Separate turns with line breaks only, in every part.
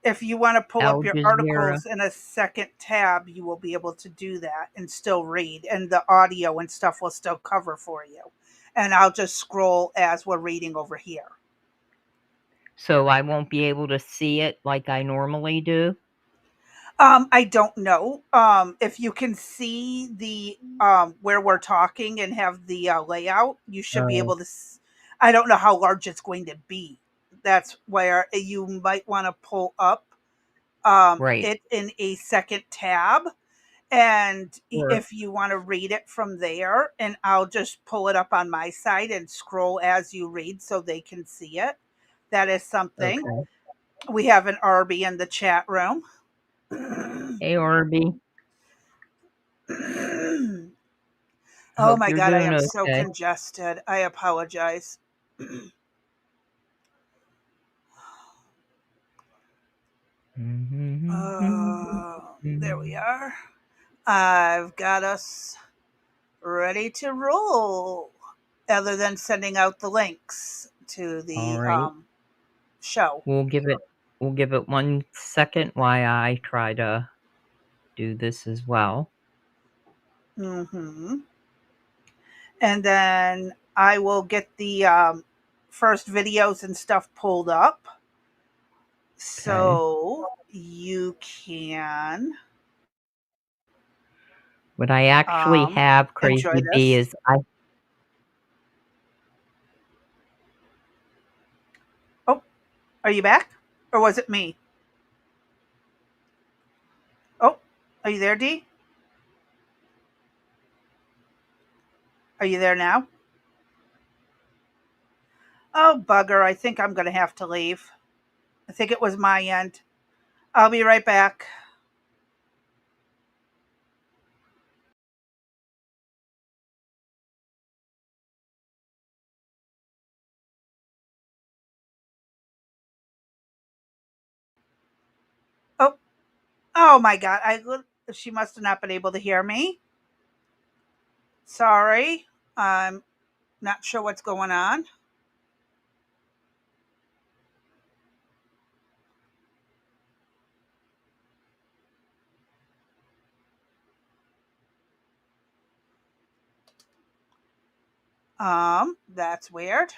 If you want to pull
Al
up your
Jazeera.
articles in a second tab, you will be able to do that and still read, and the audio and stuff will still cover for you. And I'll just scroll as we're reading over here.
So I won't be able to see it like I normally do?
I don't know. If you can see the where we're talking and have the layout, you should be
Oh,
able to. I don't know how large it's going to be. That's where you might want to pull up
right.
it in a second tab, and
Sure.
if you want to read it from there, and I'll just pull it up on my side and scroll as you read so they can see it. That is something.
Okay.
We have an Arby in the chat room.
Hey, Arby.
Oh
Hope
my
you're
god, I
doing
am so
okay.
congested. I apologize. There we are. I've got us ready to roll. Other than sending out the links to
All
the
right.
show.
We'll give it 1 second while I try to do this as well.
Hmm. And then I will get the first videos and stuff pulled up
Okay.
so you can
What I actually have,
enjoy
Crazy B,
this.
is I
Oh, are you back? Or was it me? Oh, are you there, Dee? Are you there now? Oh, bugger. I think I'm going to have to leave. I think it was my end. I'll be right back. Oh, oh my God. She must have not been able to hear me. Sorry. I'm not sure what's going on. That's weird.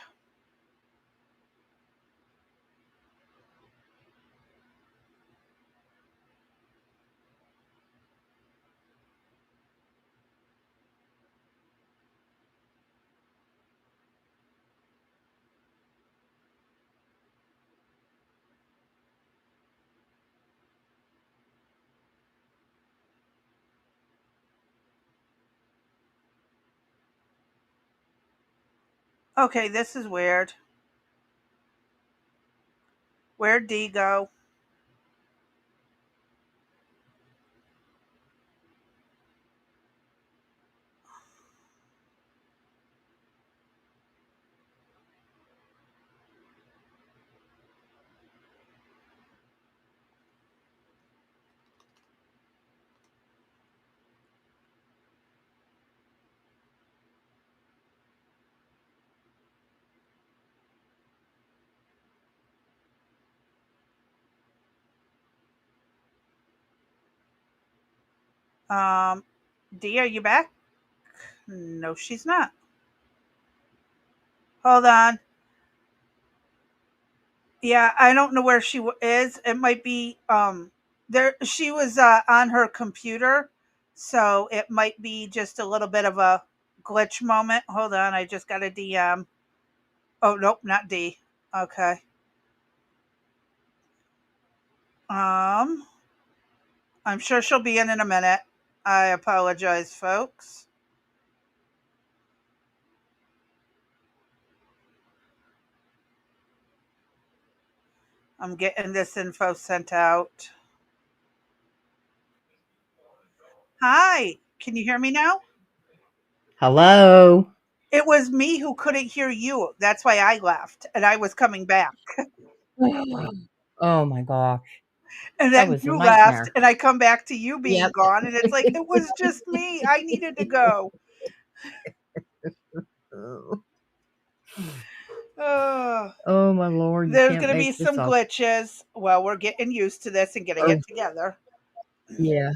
Okay, this is weird. Where'd Dee go? Um, Dee, are you back? No, she's not. Hold on. Yeah, I don't know where she is. It might be there. She was on her computer, so it might be just a little bit of a glitch moment. Hold on, I just got a DM. Oh nope, not D. Okay. Um, I'm sure she'll be in a minute. I apologize, folks. I'm getting this info sent out. Hi, can you hear me now?
Hello?
It was me who couldn't hear you. That's why I left, and I was coming back.
Oh my gosh.
And
That
then
was a
you left,
nightmare.
and I come back to you being
Yep.
gone, and it's like, it was just me. I needed to go. Oh,
Oh my lord, you
there's
can't
going to be
make this
some
up.
glitches. Well, we're getting used to this and getting
Oh,
it together.
yeah.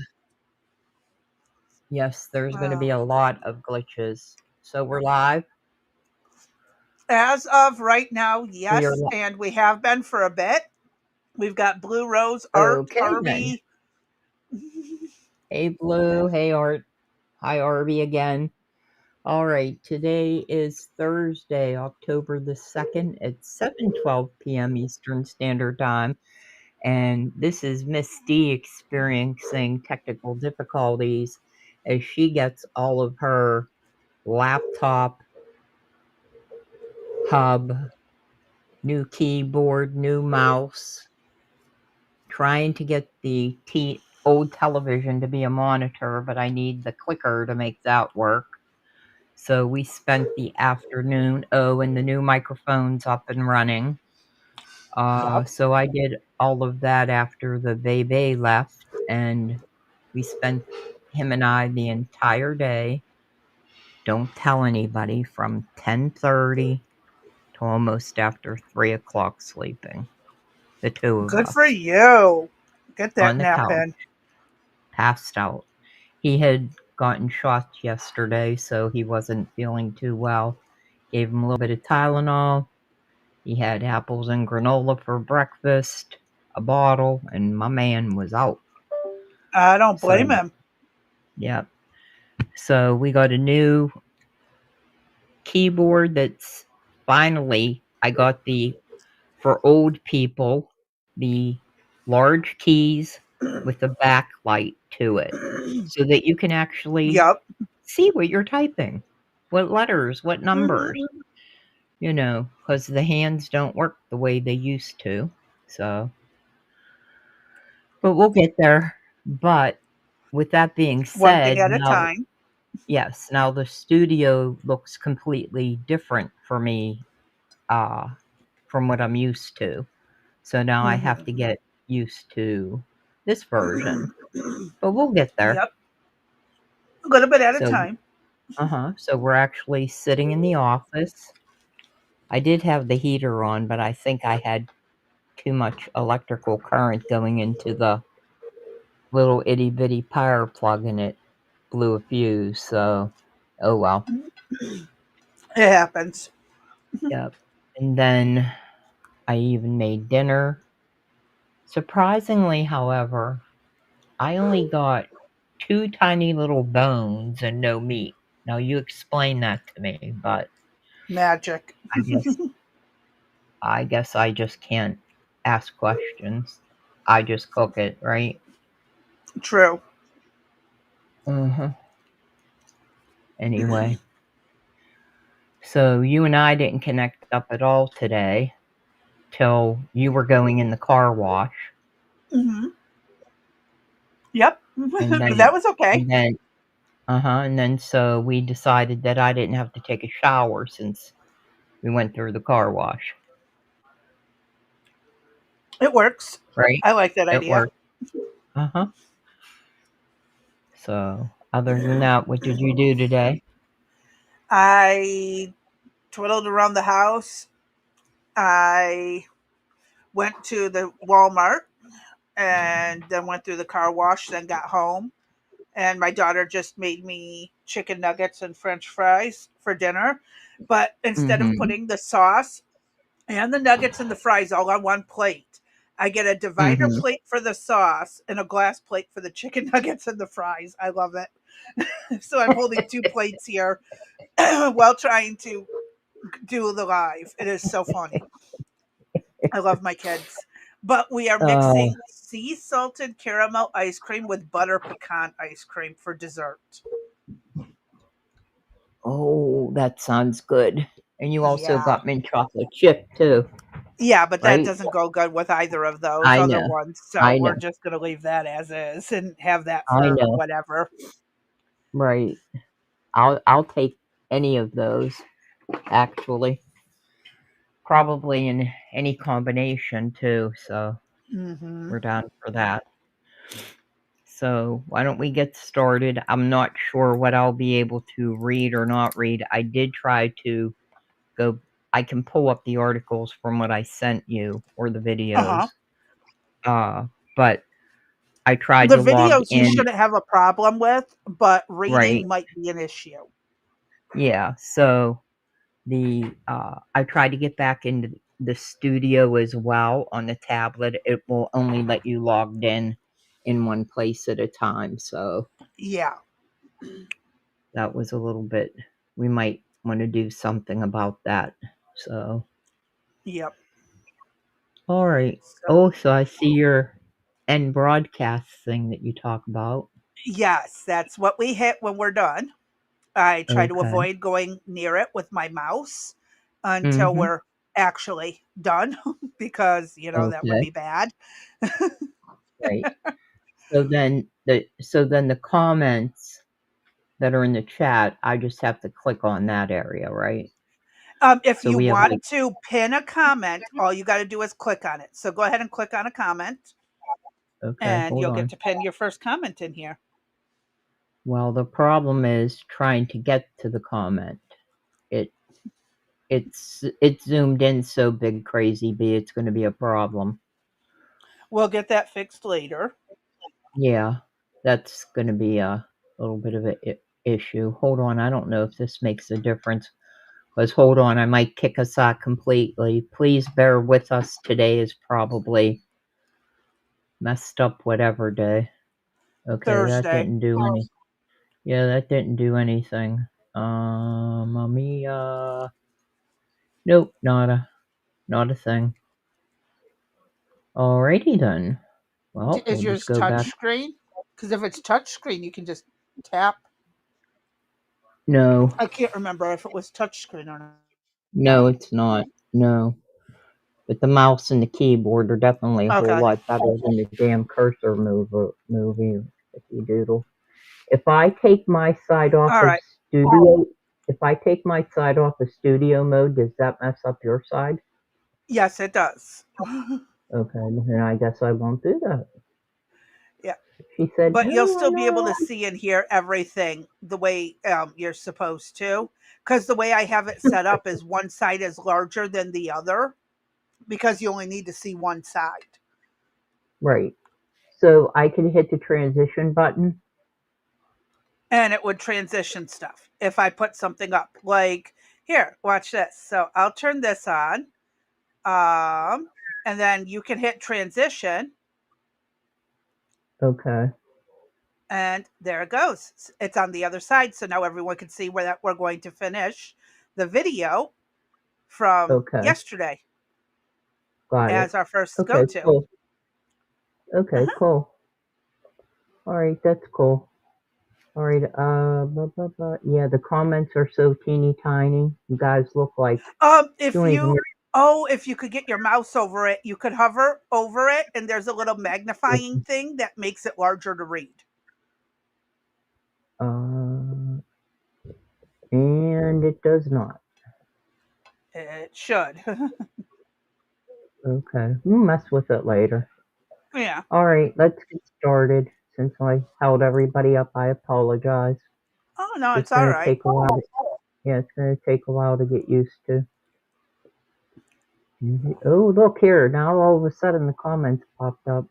Yes, there's gonna be
Oh.
a lot of glitches. So we're live?
As of right now,
We are
yes,
li
and we have been for a bit. We've got Blue Rose, Art,
okay then.
Arby.
Hey, Blue. Hey, Art. Hi, Arby again. Alright, today is Thursday, October the 2nd at 7:12 PM Eastern Standard Time, and this is Miss D experiencing technical difficulties as she gets all of her laptop, hub, new keyboard, new mouse, trying to get the old television to be a monitor, but I need the clicker to make that work. So we spent the afternoon, and the new microphone's up and running.
Yep.
So I did all of that after the baby left, and we spent him and I the entire day. Don't tell anybody from 10:30 to almost after 3 o'clock sleeping. The two of
Good for
us
you. Get
on
that
the
nap
couch,
in.
passed out. He had gotten shots yesterday, so he wasn't feeling too well. Gave him a little bit of Tylenol. He had apples and granola for breakfast, a bottle, and my man was out.
I don't blame
So,
him.
yeah. So we got a new keyboard that's finally, I got for old people, the large keys with a backlight to it so that you can actually
Yep.
see what you're typing, what letters, what numbers, because the hands don't work the way they used to. So, but we'll get there. But with that being
One thing
said,
at a
now,
time.
yes, now the studio looks completely different for me uh, from what I'm used to. So now I have to
Hmm.
get used to this version, but we'll get there.
Yep. A little bit at a
So,
time.
so we're actually sitting in the office. I did have the heater on, but I think I had too much electrical current going into the little itty bitty power plug and it blew a fuse. So, oh well.
It happens.
Yep. And then I even made dinner. Surprisingly, however, I only got two tiny little bones and no meat. Now you explain that to me, but
Magic.
I guess I guess I just can't ask questions. I just cook it, right?
True.
Mhm. Anyway, so you and I didn't connect up at all today till you were going in the car wash,
Hmm. Yep.
and
But
then
that was okay.
and then and then so we decided that I didn't have to take a shower since we went through the car wash,
It works.
right?
I like that
It
idea.
worked. Uh-huh. So, other than that, what did you do today?
I twiddled around the house. I went to the Walmart and then went through the car wash, then got home. And my daughter just made me chicken nuggets and french fries for dinner. But instead of
Mhm.
putting the sauce and the nuggets and the fries all on one plate, I get a divider
Mhm.
plate for the sauce and a glass plate for the chicken nuggets and the fries. I love it. So I'm holding two plates here while trying to do the live. It is so funny. I love my kids. But we are
Oh,
mixing sea salted caramel ice cream with butter pecan ice cream for dessert.
oh, that sounds good. And you also
Yeah.
got mint chocolate chip too,
Yeah, but that
right?
doesn't go good with either of those
I
other
know.
ones. So
I
we're
know.
just going to leave that as is and have that
I
for
know.
whatever.
Right. I'll take any of those actually. Probably in any combination too, so
Hmm.
we're down for that. So, why don't we get started? I'm not sure what I'll be able to read or not read. I did try to go I can pull up the articles from what I sent you or the videos. But I tried
The
to log
videos you
in,
shouldn't have a problem with, but
right?
reading might be an issue.
Yeah. So I tried to get back into the studio as well on the tablet. It will only let you logged in one place at a time. So
Yeah.
that was a little bit. We might want to do something about that. So
Yep.
all right.
So,
Oh, so I see your end broadcast thing that you talk about.
yes, that's what we hit when we're done. I try to
Okay.
avoid going near it with my mouse until
Mm-hmm.
we're actually done because, that would
Okay.
be bad.
Right. So then the comments that are in the chat, I just have to click on that area, right?
If
So
you
we have
want
like,
to pin a comment, all you got to do is click on it. So go ahead and click on a comment,
okay,
and
hold
you'll get
on.
to pin your first comment in here.
Well, the problem is trying to get to the comment. It it's zoomed in so big, crazy B. It's going to be a problem.
We'll get that fixed later.
Yeah, that's going to be a little bit of an issue. Hold on, I don't know if this makes a difference. Because hold on, I might kick us out completely. Please bear with us. Today is probably messed up whatever day. Okay, that
Thursday.
didn't do any. Yeah, that didn't do anything. Mamiya. Nope, not a thing. Alrighty then. Well,
Is
we'll just
yours
go
touch
back.
screen? Because if it's touch screen, you can just tap.
No,
I can't remember if it was touch screen or
no,
not.
it's not. No. But the mouse and the keyboard are definitely a whole
Okay.
lot better than the damn cursor movie if you doodle. If I take my side off
All
of
right.
studio, if I take my side off of studio mode, does that mess up your side?
Yes, it does.
Okay, then I guess I won't do that.
Yeah.
She said,
But you'll
no,
still be able
no.
to see and hear everything the way you're supposed to. Because the way I have it set up is one side is larger than the other because you only need to see one side.
Right. So I can hit the transition button.
And it would transition stuff if I put something up. Like, here, watch this. So I'll turn this on. Um, and then you can hit transition,
Okay.
and there it goes. It's on the other side. So now everyone can see where that we're going to finish the video from
Okay.
yesterday
Got it.
as our first
Okay,
go-to.
cool. Okay,
Uh-huh.
cool. All right, that's cool. All right, yeah, the comments are so teeny tiny. You guys look like
If
you don't even
you Oh, if you could get your mouse over it, you could hover over it, and there's a little magnifying thing that makes it larger to read.
uh, and it does not.
It should.
Okay, we'll mess with it later.
Yeah.
All right, let's get started. Since I held everybody up, I apologize.
Oh no,
It's
it's all
gonna
right.
take a while. Yeah, it's gonna take a while to get used to. Oh, look here! Now all of a sudden the comments popped up.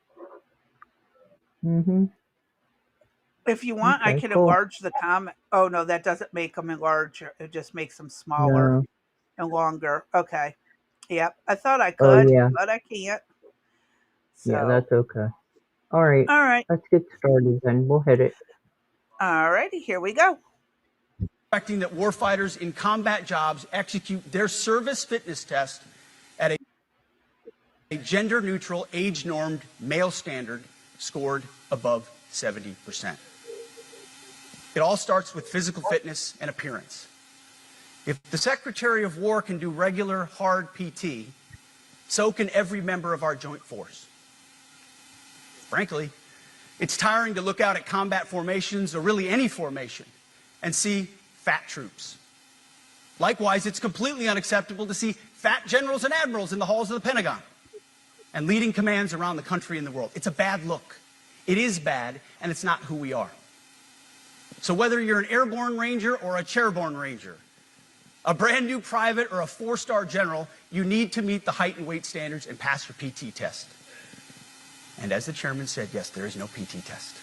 If you want, I
Okay,
can
cool.
enlarge the comment. Oh no, that doesn't make them enlarge. It just makes them smaller
No.
and longer. Okay. Yep. I thought I
Oh
could,
yeah.
but I can't.
Yeah,
So,
that's okay. All right,
all right.
let's get started then. We'll hit it.
All righty, here we go.
Expecting that warfighters in combat jobs execute their service fitness test at a gender-neutral, age-normed male standard scored above 70%. It all starts with physical fitness and appearance. If the Secretary of War can do regular, hard PT, so can every member of our joint force. Frankly, it's tiring to look out at combat formations, or really any formation, and see fat troops. Likewise, it's completely unacceptable to see fat generals and admirals in the halls of the Pentagon and leading commands around the country and the world. It's a bad look. It is bad, and it's not who we are. So whether you're an airborne ranger or a chairborne ranger, A brand new private or a 4-star general, you need to meet the height and weight standards and pass your PT test. And as the chairman said, yes, there is no PT test.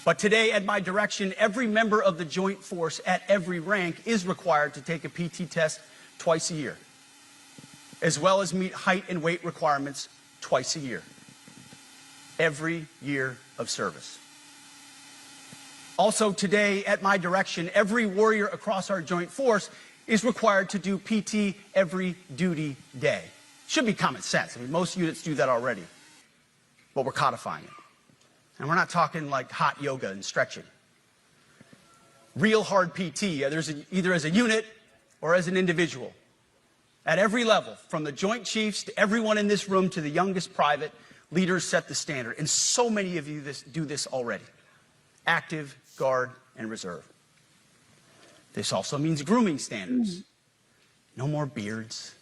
But today, at my direction, every member of the Joint Force at every rank is required to take a PT test twice a year, as well as meet height and weight requirements twice a year, every year of service. Also today, at my direction, every warrior across our Joint Force is required to do PT every duty day. Should be common sense. I mean, most units do that already, but we're codifying it. And we're not talking like hot yoga and stretching. Real hard PT, either as a unit or as an individual. At every level, from the Joint Chiefs to everyone in this room to the youngest private, leaders set the standard. And so many of you do this already. Active, Guard, and Reserve. This also means grooming standards. No more beards,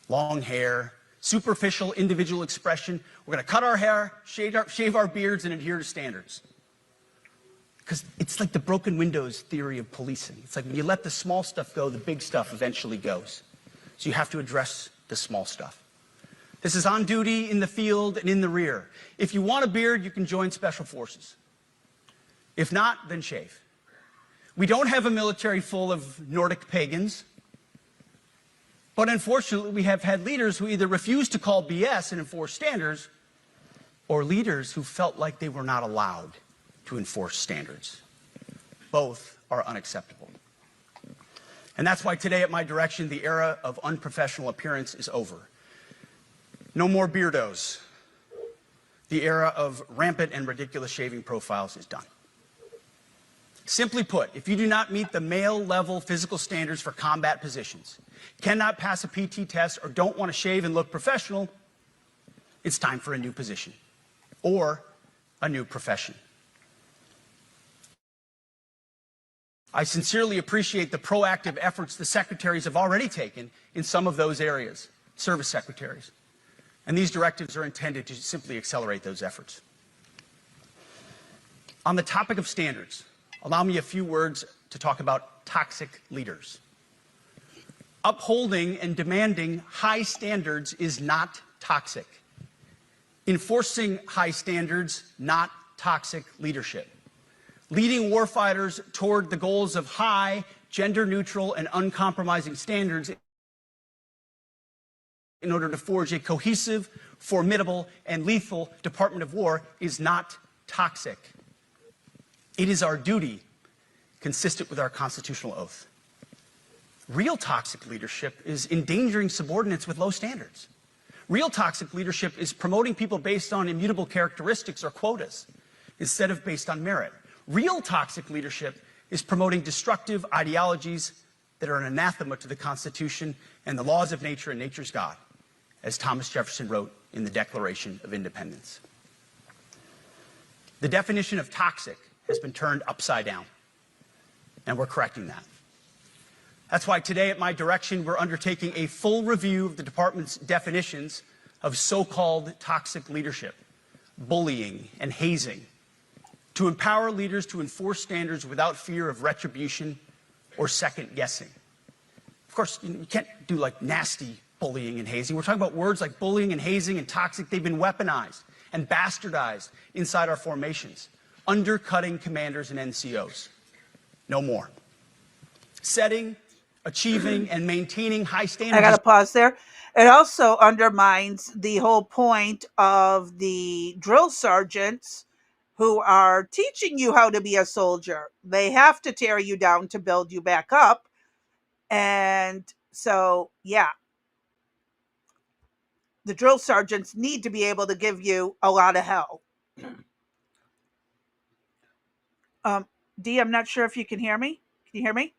long hair, superficial individual expression. We're going to cut our hair, shave our beards, and adhere to standards. Because it's like the broken windows theory of policing. It's like when you let the small stuff go, the big stuff eventually goes. So you have to address the small stuff. This is on duty, in the field, and in the rear. If you want a beard, you can join Special Forces. If not, then shave. We don't have a military full of Nordic pagans. But unfortunately, we have had leaders who either refuse to call BS and enforce standards, or leaders who felt like they were not allowed to enforce standards. Both are unacceptable. And that's why today, at my direction, the era of unprofessional appearance is over. No more beardos. The era of rampant and ridiculous shaving profiles is done. Simply put, if you do not meet the male-level physical standards for combat positions, cannot pass a PT test, or don't want to shave and look professional, it's time for a new position or a new profession. I sincerely appreciate the proactive efforts the secretaries have already taken in some of those areas, service secretaries. And these directives are intended to simply accelerate those efforts. On the topic of standards, allow me a few words to talk about toxic leaders. Upholding and demanding high standards is not toxic. Enforcing high standards, not toxic leadership. Leading warfighters toward the goals of high, gender-neutral, and uncompromising standards in order to forge a cohesive, formidable, and lethal Department of War is not toxic. It is our duty, consistent with our constitutional oath. Real toxic leadership is endangering subordinates with low standards. Real toxic leadership is promoting people based on immutable characteristics or quotas instead of based on merit. Real toxic leadership is promoting destructive ideologies that are an anathema to the Constitution and the laws of nature and nature's God, as Thomas Jefferson wrote in the Declaration of Independence. The definition of toxic has been turned upside down, and we're correcting that. That's why today, at my direction, we're undertaking a full review of the department's definitions of so-called toxic leadership, bullying, and hazing, to empower leaders to enforce standards without fear of retribution or second guessing. Of course, you can't do like nasty bullying and hazing. We're talking about words like bullying and hazing and toxic. They've been weaponized and bastardized inside our formations, undercutting commanders and NCOs. No more. Setting, achieving, and maintaining high standards.
I got to pause there. It also undermines the whole point of the drill sergeants who are teaching you how to be a soldier. They have to tear you down to build you back up. And so, yeah, the drill sergeants need to be able to give you a lot of hell. Dee, I'm not sure if you can hear me. Can you hear me?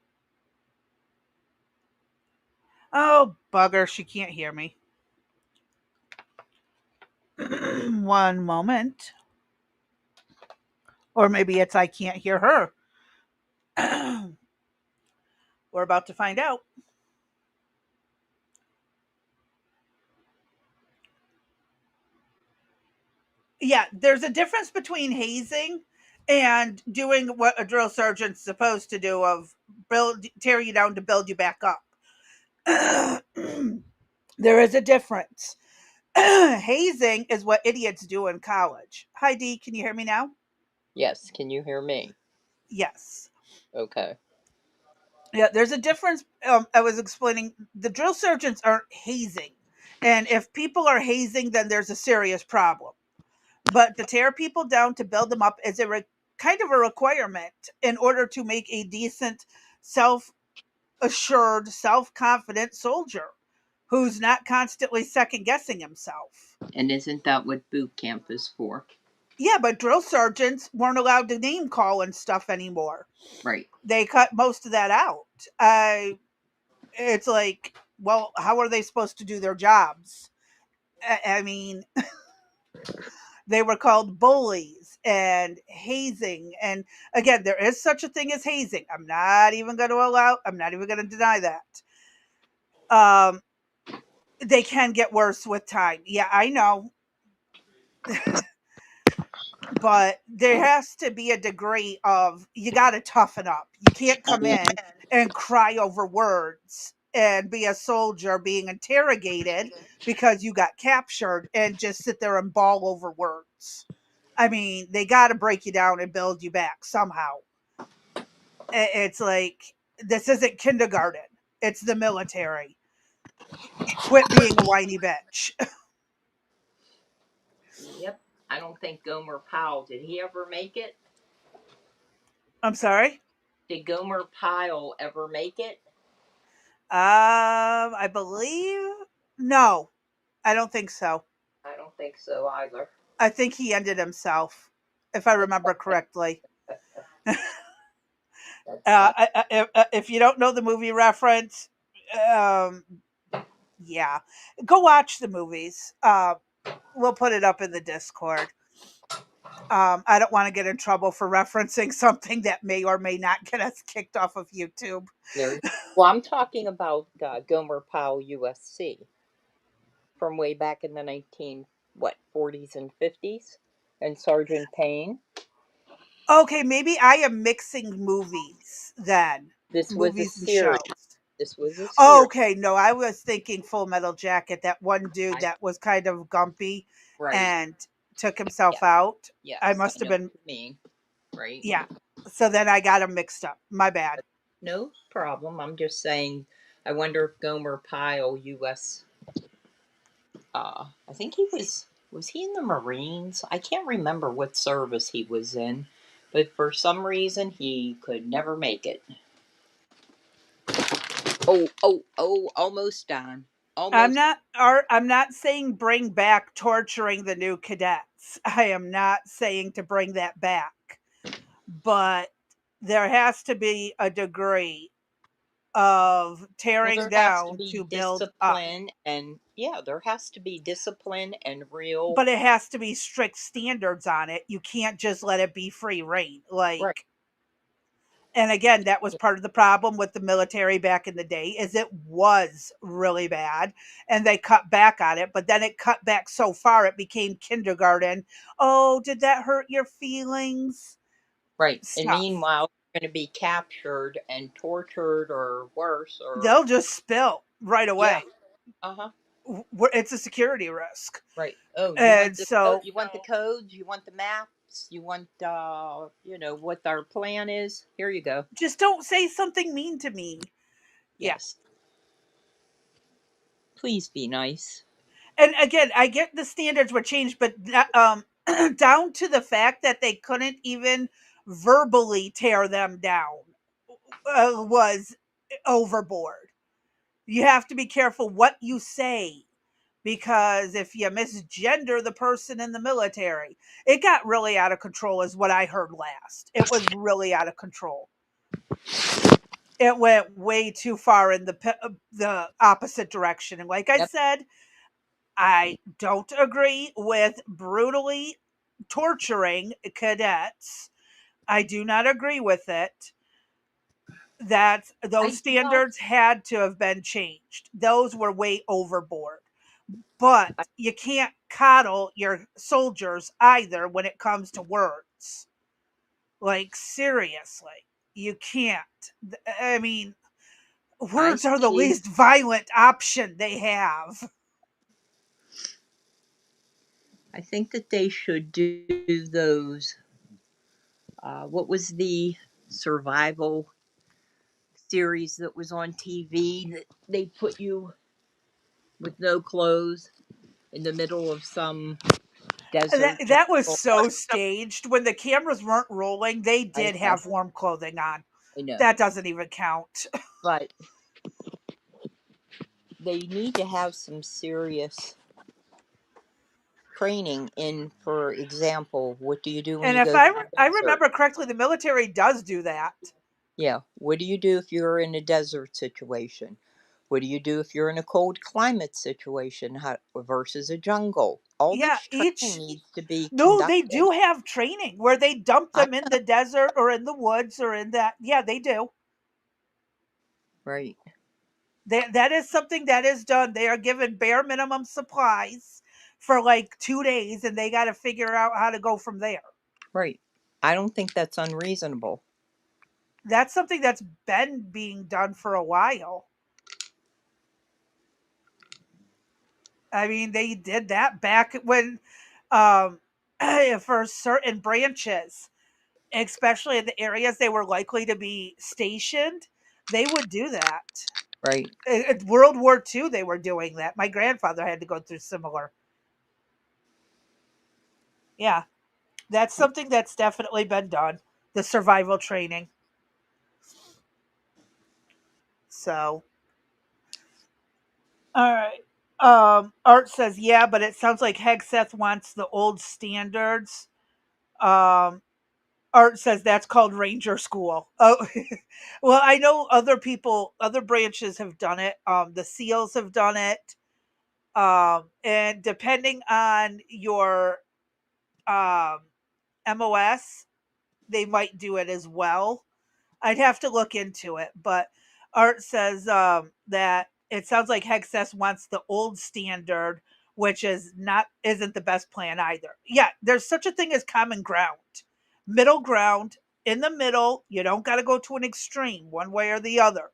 Oh, bugger, she can't hear me. One moment. Or maybe it's I can't hear her. We're about to find out. Yeah, there's a difference between hazing and doing what a drill sergeant's supposed to do of tear you down to build you back up. There is a difference. Hazing is what idiots do in college. Hi Dee, can you hear me now?
Yes, can you hear me?
Yes.
Okay.
Yeah, there's a difference. I was explaining the drill sergeants aren't hazing. And if people are hazing, then there's a serious problem. But to tear people down to build them up is kind of a requirement in order to make a decent, self assured, self confident soldier who's not constantly second guessing himself.
And isn't that what boot camp is for?
Yeah, but drill sergeants weren't allowed to name call and stuff anymore.
Right.
They cut most of that out. It's like, well, how are they supposed to do their jobs? I mean, they were called bullies and hazing. And again, there is such a thing as hazing. I'm not even going to deny that. Um, they can get worse with time. Yeah, I know. But there has to be a degree of, you got to toughen up. You can't come in and cry over words and be a soldier being interrogated because you got captured and just sit there and bawl over words. I mean, they got to break you down and build you back somehow. It's like, this isn't kindergarten, it's the military. Quit being a whiny bitch.
Yep. I don't think Gomer Pyle, did he ever make it?
I'm sorry.
Did Gomer Pyle ever make it?
I believe, no, I don't think so.
I don't think so either.
I think he ended himself, if I remember correctly.
That's fun.
If you don't know the movie reference, um, yeah, go watch the movies. We'll put it up in the Discord. I don't want to get in trouble for referencing something that may or may not get us kicked off of YouTube.
There. Well, I'm talking about Gomer Pyle USC from way back in the 40s and 50s, and Sergeant Payne.
Okay, maybe I am mixing movies then.
This was a
Movies and
series.
shows.
This was a
Oh,
series.
okay, no, I was thinking Full Metal Jacket, that one dude
I,
that was kind of gumpy
right.
and took himself
Yeah.
out. I
Yes,
must
I
have
know what
been,
you mean. Right.
yeah. So then I got them mixed up. My bad.
No problem. I'm just saying. I wonder if Gomer Pyle US. I think he was. Was he in the Marines? I can't remember what service he was in, but for some reason he could never make it. Oh, oh, oh! Almost done. Almost.
I'm not saying bring back torturing the new cadets. I am not saying to bring that back. But there has to be a degree of
Well,
tearing
there has to
down
be
to build up.
discipline, and yeah, there has to be discipline and real.
But it has to be strict standards on it. You can't just let it be free reign.
Right.
Like, and again, that was part of the problem with the military back in the day, is it was really bad and they cut back on it, but then it cut back so far it became kindergarten. Oh, did that hurt your feelings?
Right. And
Stuff.
meanwhile, you're going to be captured and tortured or worse, or
They'll just spill right
yeah.
away.
Uh-huh.
It's a security risk.
Right. Oh, you want
And
the
so
you want the codes, you want the maps, you want what our plan is. Here you go.
just don't say something mean to me. Yeah.
Yes. Please be nice.
And again, I get the standards were changed, but down to the fact that they couldn't even verbally tear them down was overboard. You have to be careful what you say, because if you misgender the person in the military, it got really out of control, is what I heard last. It was really out of control. It went way too far in the opposite direction. And like I
Yep.
said, I don't agree with brutally torturing cadets. I do not agree with it. That those
I well,
standards had to have been changed. Those were way overboard. But
I,
you can't coddle your soldiers either when it comes to words. Like, seriously. You can't. I mean,
I
words are the
see.
least violent option they have.
I think that they should do those. What was the survival series that was on TV that they put you with no clothes in the middle of some
That
desert
that was
jungle?
so staged. When the cameras weren't rolling, they
I
did
know,
have warm clothing on.
I know.
That doesn't even count.
But they need to have some serious training in, for example, what do you do when
And
you
if
go to the
I
desert?
remember correctly, the military does do that.
Yeah, what do you do if you're in a desert situation? What do you do if you're in a cold climate situation versus a jungle? All
Yeah,
this training
each
needs to be
no, they
conducted.
do have training where they dump
I
them in the desert or in the woods or in that. Yeah, they do.
right,
That is something that is done. They are given bare minimum supplies for like 2 days, and they got to figure out how to go from there.
right. I don't think that's unreasonable.
That's something that's been being done for a while. I mean, they did that back when, um, for certain branches, especially in the areas they were likely to be stationed, they would do that.
Right.
In World War II, they were doing that. My grandfather had to go through similar. Yeah, that's something that's definitely been done. The survival training. So, all right. Art says, yeah, but it sounds like Hegseth wants the old standards. Um, Art says that's called Ranger School. Oh, well, I know other people, other branches have done it. The SEALs have done it. And depending on your um, MOS, they might do it as well. I'd have to look into it, but Art says that it sounds like Hexess wants the old standard, which is not isn't the best plan either. Yeah, there's such a thing as common ground, middle ground. In the middle, you don't got to go to an extreme one way or the other,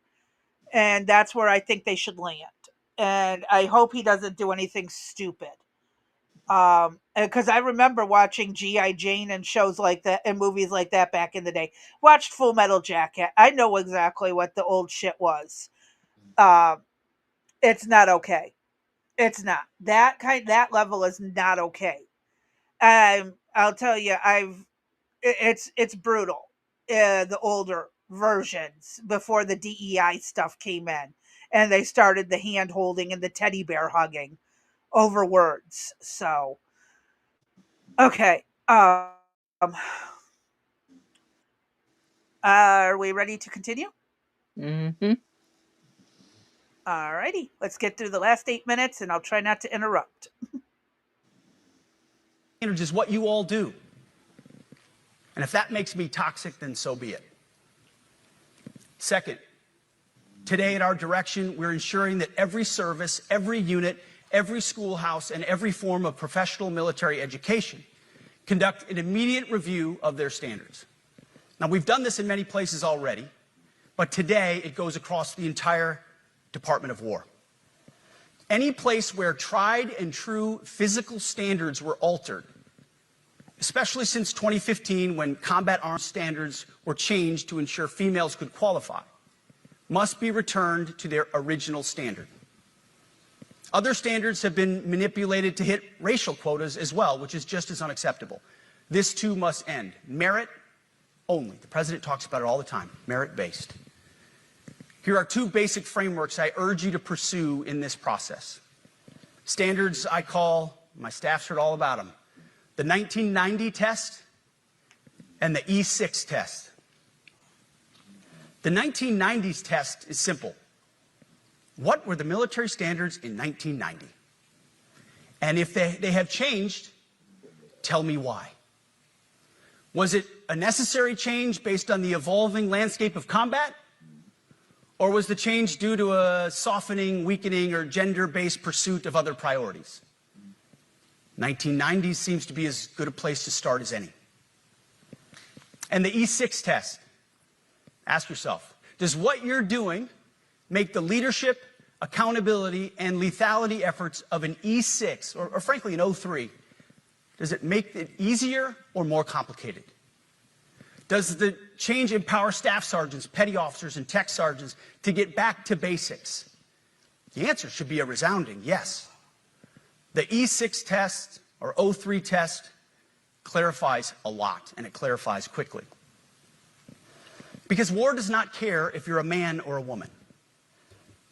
and that's where I think they should land. And I hope he doesn't do anything stupid. Because I remember watching GI Jane and shows like that and movies like that back in the day. Watched Full Metal Jacket. I know exactly what the old shit was. um it's not okay. It's not that level is not okay. I'll tell you, it's brutal. The older versions before the DEI stuff came in, and they started the hand holding and the teddy bear hugging over words. So okay. Are we ready to continue?
Mm-hmm.
Alrighty, let's get through the last 8 minutes, and I'll try not to interrupt.
Standards is what you all do. And if that makes me toxic, then so be it. Second, today at our direction, we're ensuring that every service, every unit, every schoolhouse, and every form of professional military education conduct an immediate review of their standards. Now, we've done this in many places already, but today it goes across the entire Department of War. Any place where tried and true physical standards were altered, especially since 2015 when combat arms standards were changed to ensure females could qualify, must be returned to their original standard. Other standards have been manipulated to hit racial quotas as well, which is just as unacceptable. This too must end. Merit only. The president talks about it all the time, merit-based. Here are two basic frameworks I urge you to pursue in this process. Standards I call, my staff's heard all about them, the 1990 test and the E6 test. The 1990s test is simple. What were the military standards in 1990? And if they have changed, tell me why. Was it a necessary change based on the evolving landscape of combat? Or was the change due to a softening, weakening, or gender-based pursuit of other priorities? 1990s seems to be as good a place to start as any. And the E6 test. Ask yourself, does what you're doing make the leadership, accountability, and lethality efforts of an E6, or frankly an O3, does it make it easier or more complicated? Does the change empower staff sergeants, petty officers, and tech sergeants to get back to basics? The answer should be a resounding yes. The E6 test or O3 test clarifies a lot, and it clarifies quickly. Because war does not care if you're a man or a woman.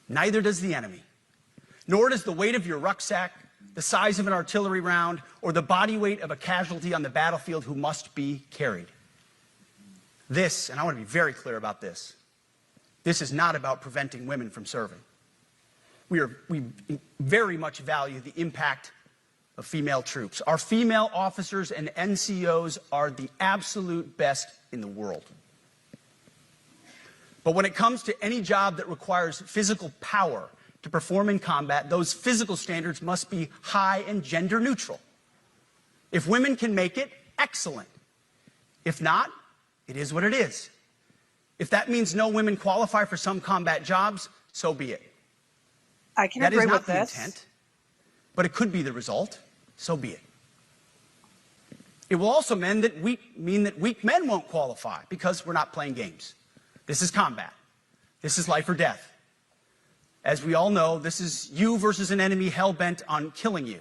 Neither does the enemy. Nor does the weight of your rucksack, the size of an artillery round, or the body weight of a casualty on the battlefield who must be carried. This, and I want to be very clear about this, this is not about preventing women from serving. We very much value the impact of female troops. Our female officers and NCOs are the absolute best in the world. But when it comes to any job that requires physical power to perform in combat, those physical standards must be high and gender neutral. If women can make it, excellent. If not, it is what it is. If that means no women qualify for some combat jobs, so be it.
I can agree with this.
That is not the intent, but it could be the result. So be it. It will also mean that weak men won't qualify because we're not playing games. This is combat. This is life or death. As we all know, this is you versus an enemy hell-bent on killing you.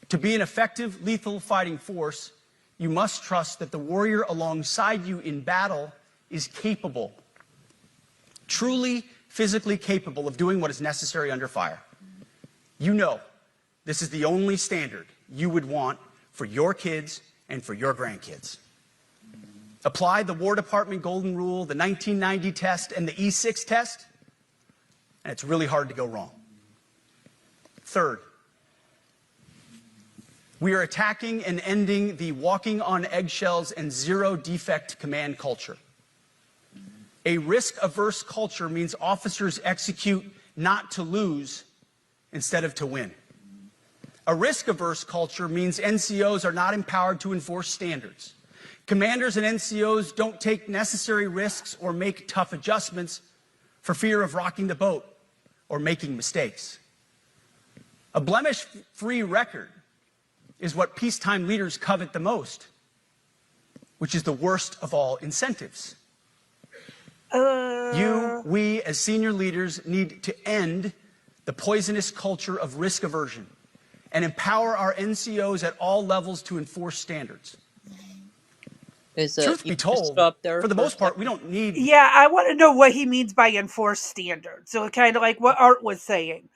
To be an effective, lethal fighting force, you must trust that the warrior alongside you in battle is capable, truly physically capable of doing what is necessary under fire. You know this is the only standard you would want for your kids and for your grandkids. Apply the War Department Golden Rule, the 1990 test, and the E6 test, and it's really hard to go wrong. Third, we are attacking and ending the walking on eggshells and zero defect command culture. A risk-averse culture means officers execute not to lose instead of to win. A risk-averse culture means NCOs are not empowered to enforce standards. Commanders and NCOs don't take necessary risks or make tough adjustments for fear of rocking the boat or making mistakes. A blemish-free record is what peacetime leaders covet the most, which is the worst of all incentives. We, as senior leaders, need to end the poisonous culture of risk aversion and empower our NCOs at all levels to enforce standards. Truth be told, for the most part, we don't need...
Yeah, I want to know what he means by enforced standards. So kind of like what Art was saying.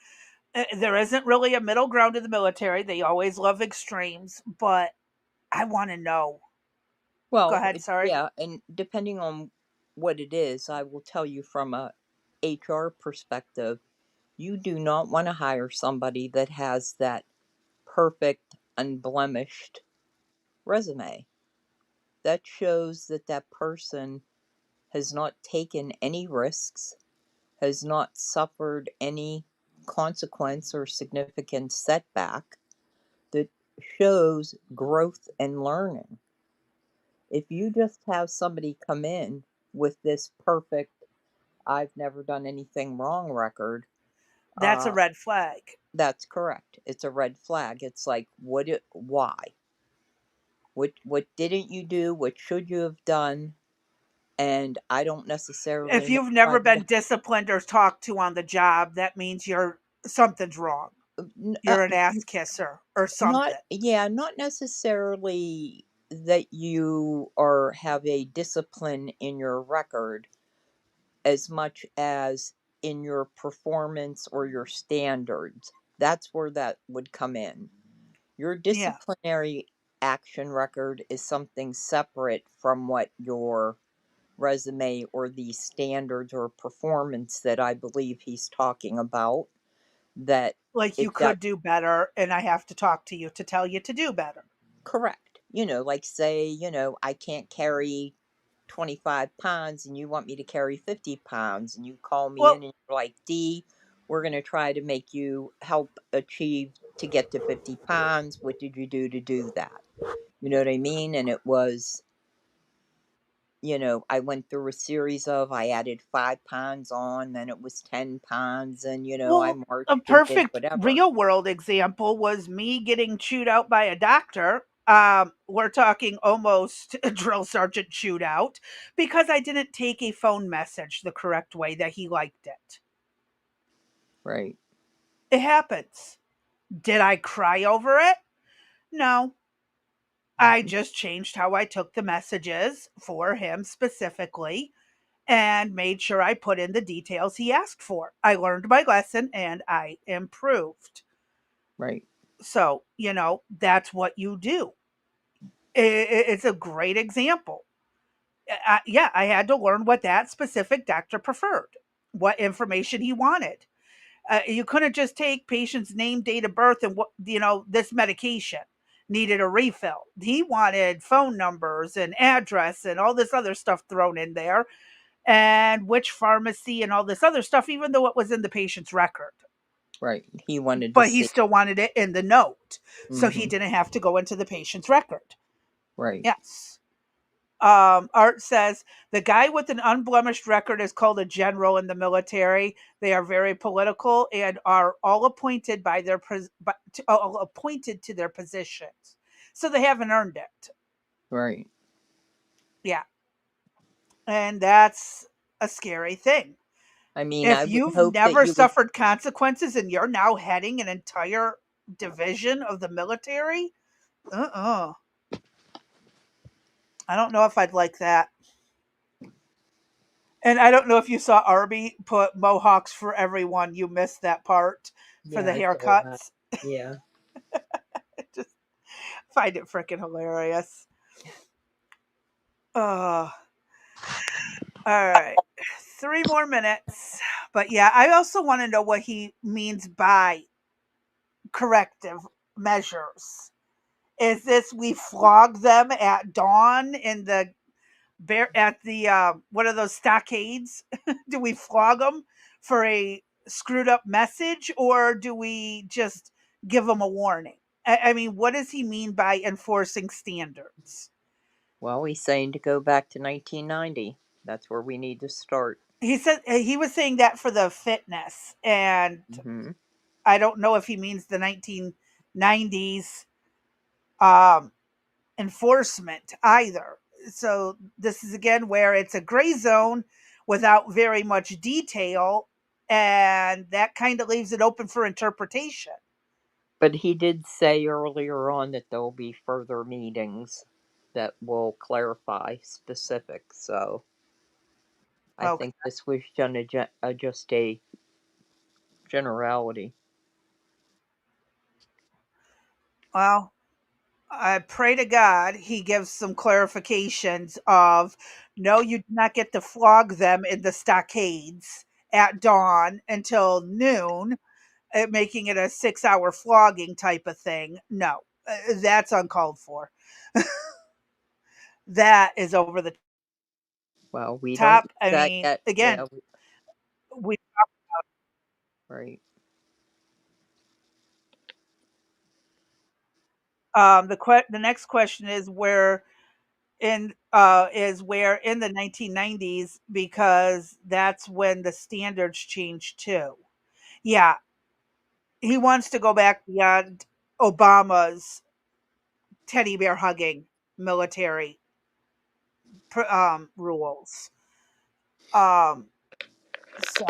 There isn't really a middle ground in the military. They always love extremes, but I want to know.
Well,
Go ahead, sorry.
Yeah, and depending on what it is, I will tell you from a HR perspective, you do not want to hire somebody that has that perfect, unblemished resume. That shows that that person has not taken any risks, has not suffered any consequence or significant setback, that shows growth and learning. If you just have somebody come in with this perfect, I've never done anything wrong record,
That's a red flag.
That's correct. It's a red flag. It's like, why? What didn't you do? What should you have done? And I don't necessarily...
If you've never been disciplined or talked to on the job, that means something's wrong. You're an ass kisser or something.
Not necessarily that you have a discipline in your record as much as in your performance or your standards. That's where that would come in. Your disciplinary action record is something separate from what your resume or the standards or performance that I believe he's talking about. That
like you could do better, and I have to talk to you to tell you to do better.
Correct. Like say, I can't carry 25 pounds and you want me to carry 50 pounds and you call me in and you're like, D, we're going to try to make you help achieve to get to 50 pounds. What did you do to do that? You know what I mean? And it was, I went through a series of, I added 5 pounds on, then it was 10 pounds, and, I
Well, a
marched and did
perfect
whatever.
real world example was me getting chewed out by a doctor. We're talking almost a drill sergeant chewed out because I didn't take a phone message the correct way that he liked it.
Right.
It happens. Did I cry over it? No. I
Mhm.
just changed how I took the messages for him specifically and made sure I put in the details he asked for. I learned my lesson and I improved.
Right.
So, that's what you do. It's a great example. Yeah, I had to learn what that specific doctor preferred, what information he wanted. You couldn't just take patient's name, date of birth, and this medication needed a refill. He wanted phone numbers and address and all this other stuff thrown in there, and which pharmacy and all this other stuff, even though it was in the patient's record.
Right. He wanted to
But he
see.
still wanted it in the note, so he
Hmm.
didn't have to go into the patient's record.
Right.
Yes. Art says the guy with an unblemished record is called a general in the military. They are very political and are all appointed all appointed to their positions, so they haven't earned it.
Right.
Yeah, and that's a scary thing.
I mean, I
If
would
you've
hope that
never
you would.
suffered consequences and you're now heading an entire division of the military, uh-uh. I don't know if I'd like that. And I don't know if you saw Arby put mohawks for everyone. You missed that part for
Yeah,
the
I saw that.
haircuts.
Yeah.
I just find it freaking hilarious. Uh, all right. 3 more minutes. But yeah, I also want to know what he means by corrective measures. Is this we flog them at dawn in the bear at the what are those stockades? Do we flog them for a screwed up message, or do we just give them a warning? I mean, what does he mean by enforcing standards?
Well, he's saying to go back to 1990. That's where we need to start.
He said he was saying that for the fitness, and
Hmm.
I don't know if he means the 1990s um, enforcement either. So this is again where it's a gray zone without very much detail, and that kind of leaves it open for interpretation.
But he did say earlier on that there'll be further meetings that will clarify specifics. So I
Okay.
think this was just a generality.
Well, I pray to God he gives some clarifications of no, you do not get to flog them in the stockades at dawn until noon, making it a 6 hour flogging type of thing. No, that's uncalled for. That is over the
Well, we don't know
top. I
that
mean,
yet.
again,
Yeah,
we
right.
the next question is where in the 1990s, because that's when the standards changed too. Yeah, he wants to go back beyond Obama's teddy bear hugging military rules. Um, so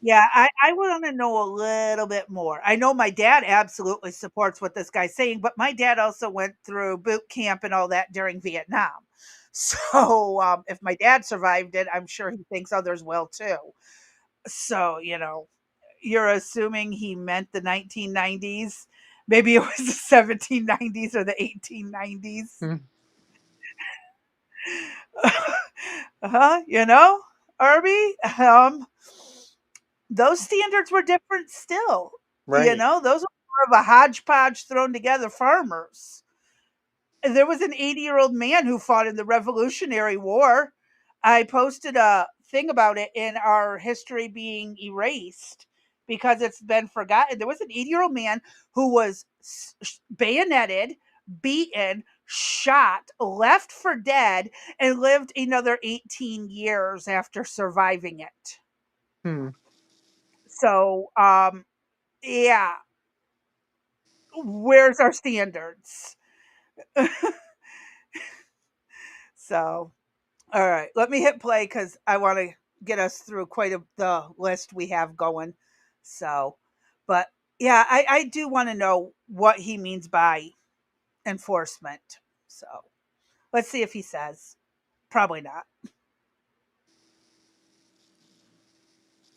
yeah, I want to know a little bit more. I know my dad absolutely supports what this guy's saying, but my dad also went through boot camp and all that during Vietnam. So if my dad survived it, I'm sure he thinks others will too. So, you're assuming he meant the 1990s. Maybe it was the 1790s or the 1890s.
Hmm.
You know, Arby, those standards were different still.
Right.
Those were more of a hodgepodge thrown together farmers. There was an 80-year-old man who fought in the Revolutionary War. I posted a thing about it in our history being erased because it's been forgotten. There was an 80-year-old man who was bayoneted, beaten, shot, left for dead, and lived another 18 years after surviving it.
Hmm.
So, yeah, where's our standards? So, all right, let me hit play because I want to get us through the list we have going. So, but yeah, I do want to know what he means by enforcement. So, let's see if he says. Probably not.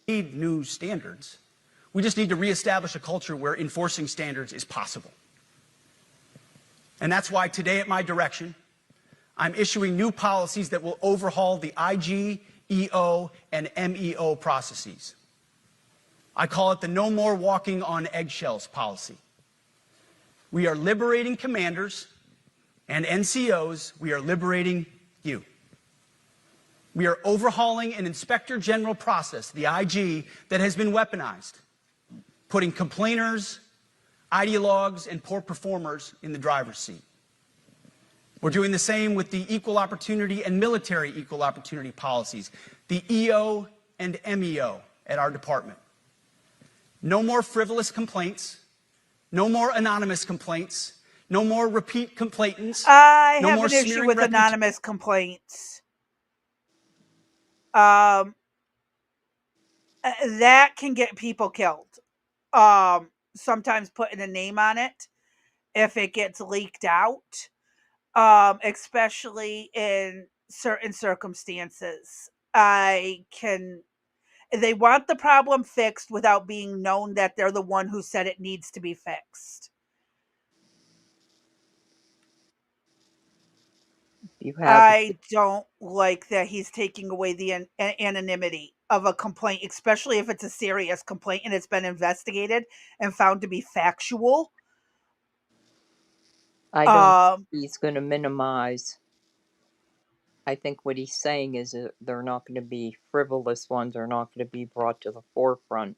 Need new standards. We just need to reestablish a culture where enforcing standards is possible. And that's why today, at my direction, I'm issuing new policies that will overhaul the IG, EO, and MEO processes. I call it the No More Walking on Eggshells policy. We are liberating commanders and NCOs. We are liberating you. We are overhauling an inspector general process, the IG, that has been weaponized, putting complainers, ideologues, and poor performers in the driver's seat. We're doing the same with the equal opportunity and military equal opportunity policies, the EO and MEO at our department. No more frivolous complaints, no more anonymous complaints, no more repeat complainants,
I
no
have
more
an issue
smearing
with
reputation.
anonymous complaints. Um, that can get people killed. Sometimes putting a name on it if it gets leaked out, especially in certain circumstances. They want the problem fixed without being known that they're the one who said it needs to be fixed.
You have
I don't like that he's taking away the anonymity of a complaint, especially if it's a serious complaint and it's been investigated and found to be factual.
I don't
Um,
think he's going to minimize. I think what he's saying is that they're not going to be frivolous ones, are not going to be brought to the forefront,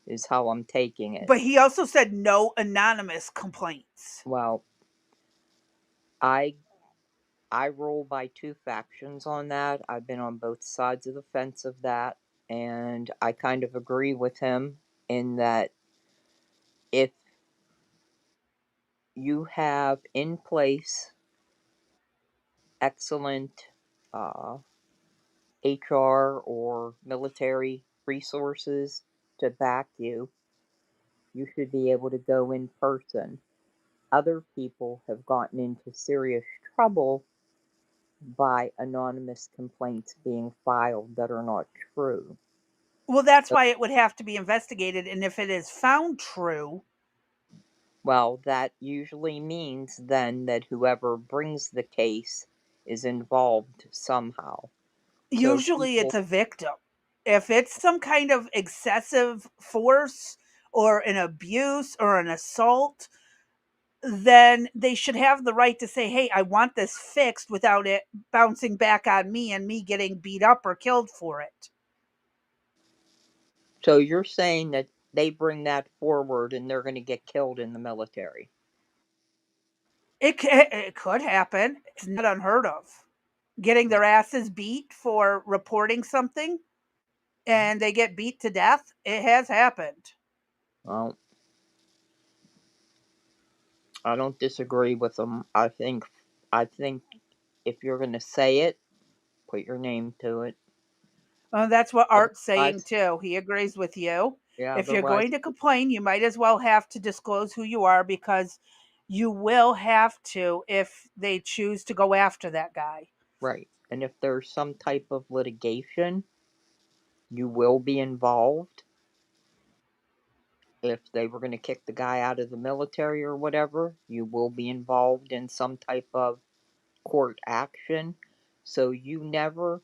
is how I'm taking it.
but he also said no anonymous complaints.
Well, I I roll by two factions on that. I've been on both sides of the fence of that, and I kind of agree with him in that if you have in place excellent HR or military resources to back you, you should be able to go in person. Other people have gotten into serious trouble by anonymous complaints being filed that are not true.
Well, that's why it would have to be investigated. And if it is found true,
Well, that usually means then that whoever brings the case is involved somehow. So
usually it's
people,
a victim. If it's some kind of excessive force or an abuse or an assault, then they should have the right to say, hey, I want this fixed without it bouncing back on me and me getting beat up or killed for it.
so you're saying that they bring that forward and they're going to get killed in the military.
It could happen. It's not unheard of. Getting their asses beat for reporting something and they get beat to death, it has happened.
Well, I don't disagree with them. I think if you're going to say it, put your name to it.
That's what Art's saying
Otherwise,
too. He agrees with you.
yeah,
If you're
otherwise,
going to complain, you might as well have to disclose who you are because you will have to if they choose to go after that guy.
right. And if there's some type of litigation, you will be involved. If they were going to kick the guy out of the military or whatever, you will be involved in some type of court action. So you never,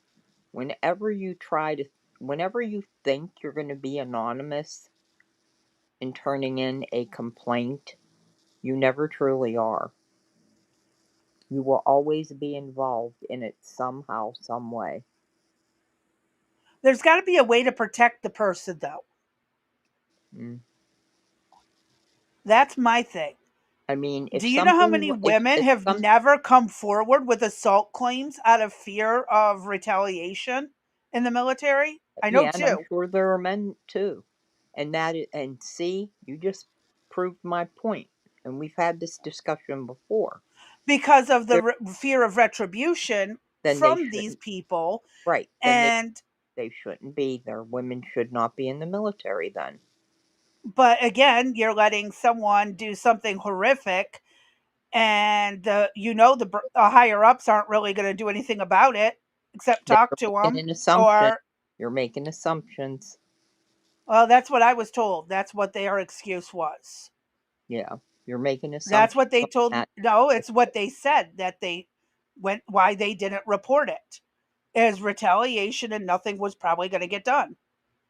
whenever you try to, whenever you think you're going to be anonymous in turning in a complaint, you never truly are. You will always be involved in it somehow, some way.
There's got to be a way to protect the person, though.
Mm.
That's my thing.
I mean,
Do
if
you know how
something,
many women
if
have
some,
never come forward with assault claims out of fear of retaliation in the military? I know
yeah, and I'm
two.
sure there are men too, and see, you just proved my point, and we've had this discussion before.
Because of the
There,
fear of retribution
then they
from these
shouldn't,
people.
right? Then
And
they shouldn't be there. Women should not be in the military. Then
but again, you're letting someone do something horrific, and the higher ups aren't really going to do anything about it except
then
talk
you're
to
making
them.
an assumption.
Or,
You're making assumptions.
well, that's what I was told. That's what their excuse was.
Yeah, you're making
That's
assumptions
what they
on
told.
that.
No, it's what they said, that they went, why they didn't report it as retaliation, and nothing was probably going to get done.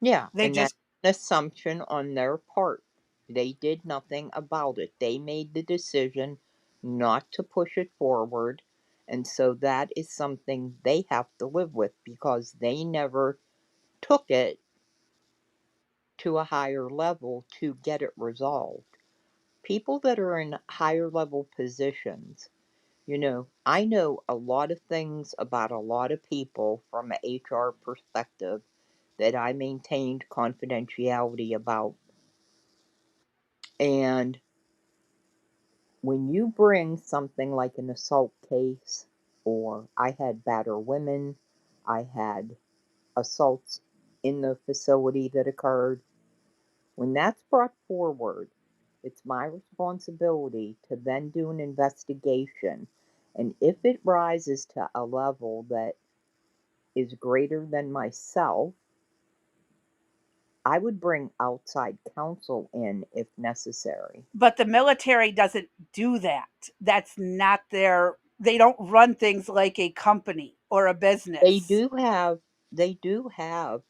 Yeah,
They
and that's
just
an assumption on their part. They did nothing about it. They made the decision not to push it forward. And so that is something they have to live with because they never took it to a higher level to get it resolved. People that are in higher level positions, I know a lot of things about a lot of people from an HR perspective that I maintained confidentiality about. And when you bring something like an assault case, or I had batter women, I had assaults in the facility that occurred, when that's brought forward, it's my responsibility to then do an investigation. And if it rises to a level that is greater than myself, I would bring outside counsel in if necessary.
But the military doesn't do that. That's not their, they don't run things like a company or a
They
business.
do have they do have,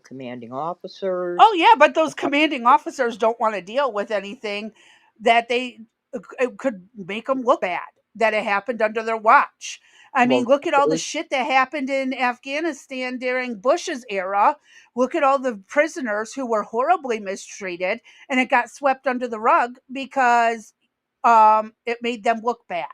commanding
Oh
officers.
yeah, but those commanding officers don't want to deal with anything that they it could make them look bad, that it happened under their watch. I mean,
Well,
look at all the
those
shit that happened in Afghanistan during Bush's era. Look at all the prisoners who were horribly mistreated, and it got swept under the rug because it made them look bad.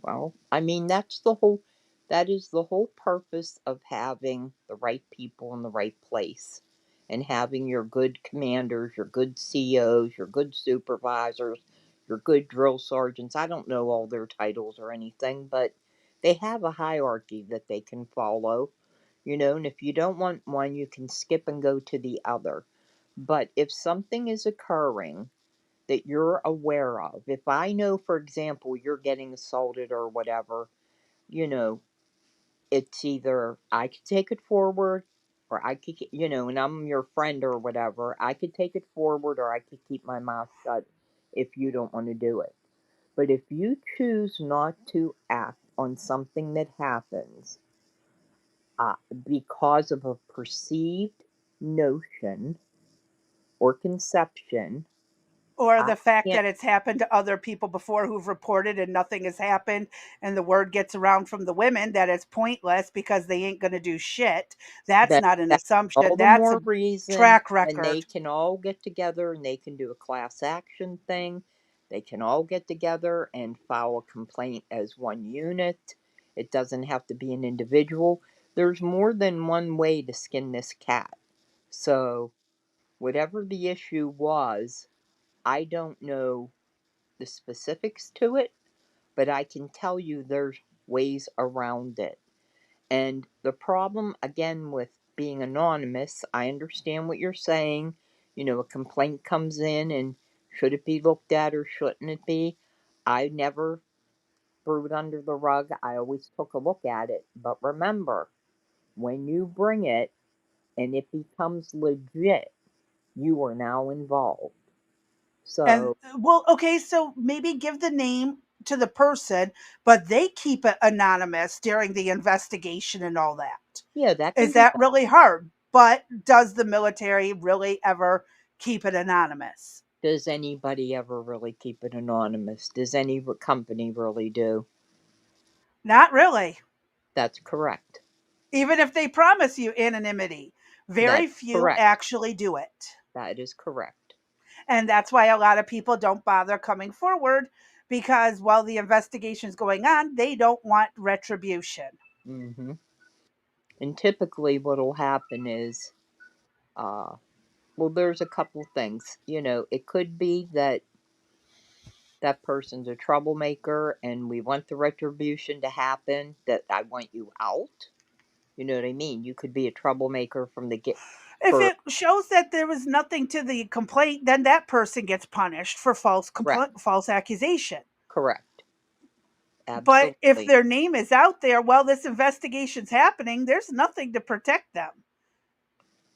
well, I mean, that is the whole purpose of having the right people in the right place and having your good commanders, your good COs, your good supervisors, your good drill sergeants. I don't know all their titles or anything, but they have a hierarchy that they can follow, and if you don't want one, you can skip and go to the other. But if something is occurring that you're aware of. If I know, for example, you're getting assaulted or whatever, you know, it's either I could take it forward or I could, and I'm your friend or whatever, I could take it forward or I could keep my mouth shut if you don't want to do it. But if you choose not to act on something that happens uh, because of a perceived notion or conception,
Or
I
the fact
can't.
that it's happened to other people before who've reported and nothing has happened, and the word gets around from the women that it's pointless because they ain't going to do shit. That's
That
not an
that's all
assumption.
the
That's
more
a
reason,
track
and they
record.
can all get together and they can do a class action thing. They can all get together and file a complaint as one unit. It doesn't have to be an individual. There's more than one way to skin this cat. So, whatever the issue was, I don't know the specifics to it, but I can tell you there's ways around it. And the problem, again, with being anonymous, I understand what you're saying. A complaint comes in, and should it be looked at or shouldn't it be? I never threw it under the rug. I always took a look at it. But remember, when you bring it and it becomes legit, you are now involved.
And
So,
well, okay, so maybe give the name to the person, but they keep it anonymous during the investigation and all that.
yeah, that can
Is
be
that
done.
really hard? But does the military really ever keep it anonymous?
Does anybody ever really keep it anonymous? Does any company really do?
Not really.
That's correct.
Even if they promise you anonymity, very
That's
few
correct.
actually do it.
That is correct.
And that's why a lot of people don't bother coming forward, because while the investigation's going on, they don't want retribution.
Mm-hmm. And typically, what'll happen is, uh, well, there's a couple things. It could be that that person's a troublemaker, and we want the retribution to happen. That I want you out. You know what I mean? You could be a troublemaker from the get
If
for
it shows that there was nothing to the complaint, then that person gets punished for
correct,
false accusation.
correct,
But if
absolutely.
their name is out there while this investigation's happening, there's nothing to protect them.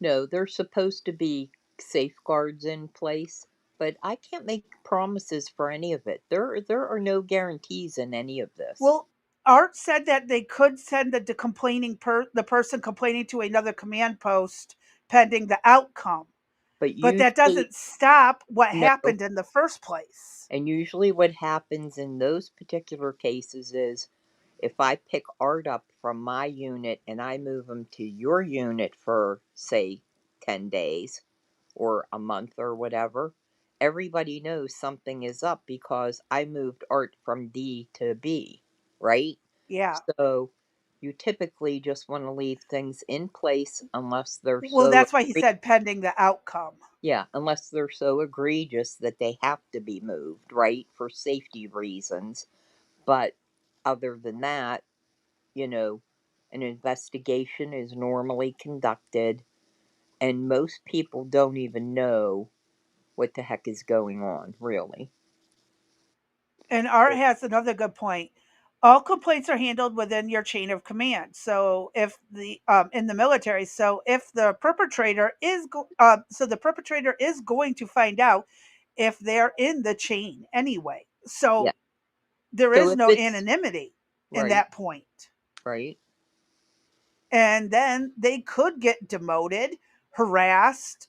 No, there's supposed to be safeguards in place, but I can't make promises for any of it. There are no guarantees in any of this.
Well, Art said that they could send the person complaining to another command post pending the outcome,
But
but that
usually,
doesn't stop what
no.
happened in the first place.
And usually, what happens in those particular cases is if I pick art up from my unit and I move them to your unit for, say, 10 days or a month or whatever, everybody knows something is up because I moved art from D to B, right?
Yeah.
So you typically just want to leave things in place unless they're
Well,
so
that's why he said pending the outcome.
yeah, unless they're so egregious that they have to be moved, right, for safety reasons. But other than that, you know, an investigation is normally conducted, and most people don't even know what the heck is going on, really.
And Art has another good point. All complaints are handled within your chain of command. So if the in the military, so if the perpetrator is so the perpetrator is going to find out if they're in the chain anyway.
Yeah.
So there
So
is
if
no
it's
anonymity in
right,
that point.
right,
And then they could get demoted, harassed,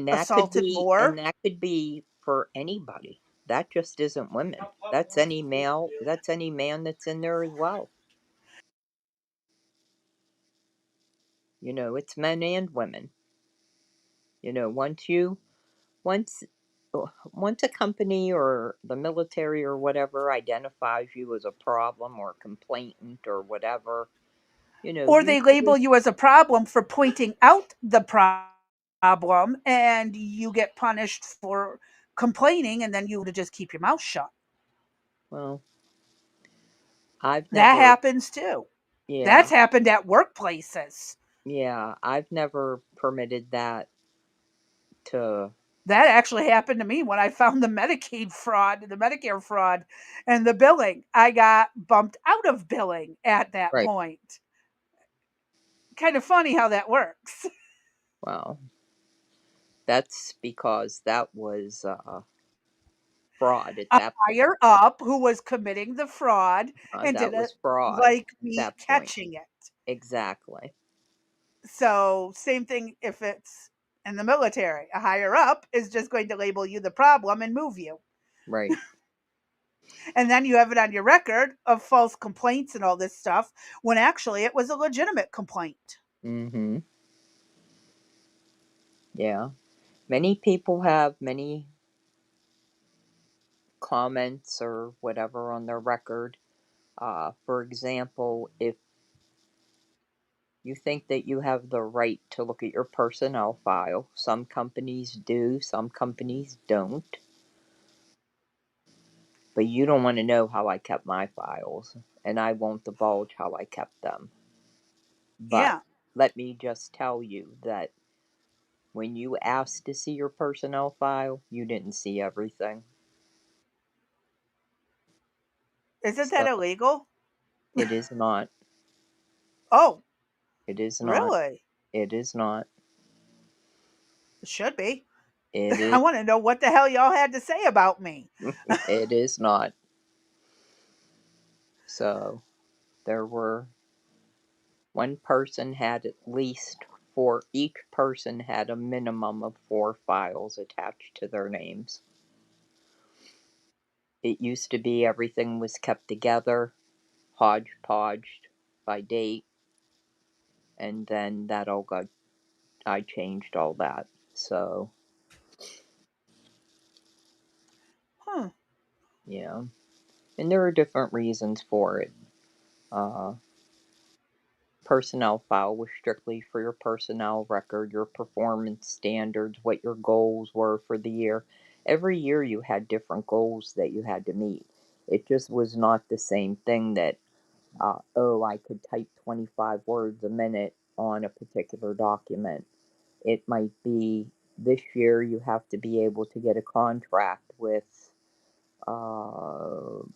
assaulted
and
more.
that could be for anybody. That just isn't women. That's any male. That's any man that's in there as well. It's men and women. Once you once once a company or the military or whatever identifies you as a problem or complainant or whatever,
Or they label
usually,
you as a problem for pointing out the problem, and you get punished for complaining, and then you to just keep your mouth shut.
well, I've
That
never,
happens too.
yeah,
That's happened at workplaces.
yeah, I've never permitted that to,
That actually happened to me when I found the Medicaid fraud, the Medicare fraud, and the billing. I got bumped out of billing at that
right,
point. Kind of funny how that works.
well, that's because that was fraud at
A
that point.
higher up who was committing the fraud and
That
didn't
was fraud
like
at
me
that point.
catching it.
Exactly.
So, same thing if it's in the military. A higher up is just going to label you the problem and move you.
Right.
And then you have it on your record of false complaints and all this stuff when actually it was a legitimate complaint.
Mm-hmm. Yeah. Many people have many comments or whatever on their record. For example, if you think that you have the right to look at your personnel file, some companies do, some companies don't. But you don't want to know how I kept my files, and I won't divulge how I kept them. But
Yeah.
let me just tell you that when you asked to see your personnel file, you didn't see everything.
Isn't that
So
illegal?
it is not.
Oh,
It is not.
really?
It is not.
It should be.
It
I
is.
want to know what the hell y'all had to say about me.
It is not. So there were one person had at least four. Each person had a minimum of four files attached to their names. It used to be everything was kept together, hodgepodged by date, and then that all got. I changed all that. So
Hmm.
Yeah. And there are different reasons for it. Uh, Personnel file was strictly for your personnel record, your performance standards, what your goals were for the year. Every year you had different goals that you had to meet. It just was not the same thing that, oh, I could type 25 words a minute on a particular document. It might be this year you have to be able to get a contract with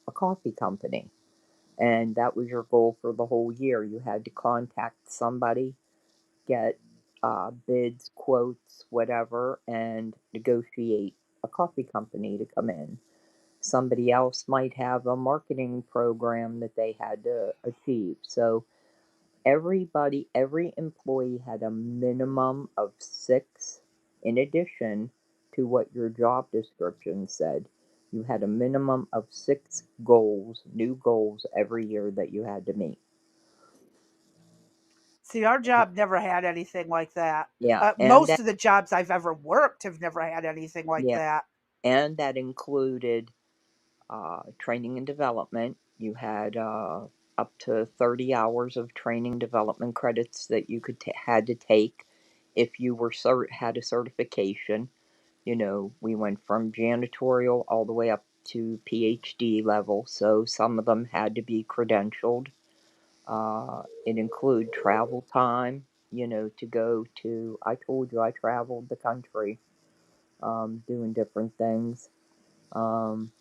a coffee company. And that was your goal for the whole year. You had to contact somebody, get bids, quotes, whatever, and negotiate a coffee company to come in. Somebody else might have a marketing program that they had to achieve. So every employee had a minimum of six, in addition to what your job description said. You had a minimum of six goals, new goals every year that you had to meet.
See, our job never had anything like that.
Yeah, and
Most
that
of the jobs I've ever worked have never had anything like
yeah,
that.
and that included training and development. You had up to 30 hours of training development credits that you had to take if you were had a certification. You know, we went from janitorial all the way up to PhD level, so some of them had to be credentialed. It included travel time, you know, to go to. I told you I traveled the country doing different things. Um,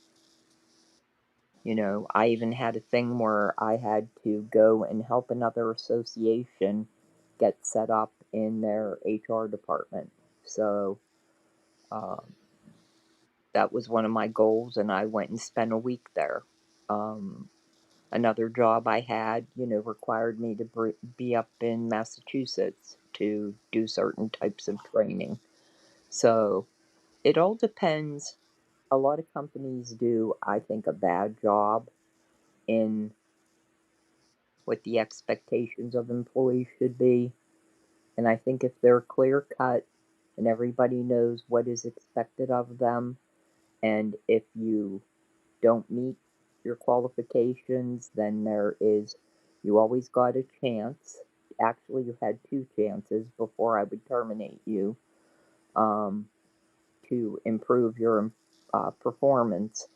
you know, I even had a thing where I had to go and help another association get set up in their HR department. So um, that was one of my goals, and I went and spent a week there. Um, Another job I had, you know, required me to be up in Massachusetts to do certain types of training. So it all depends. A lot of companies do, I think, a bad job in what the expectations of employees should be. And I think if they're clear cut and everybody knows what is expected of them, and if you don't meet your qualifications, then you always got a chance. Actually, you had two chances before I would terminate you um, to improve your performance.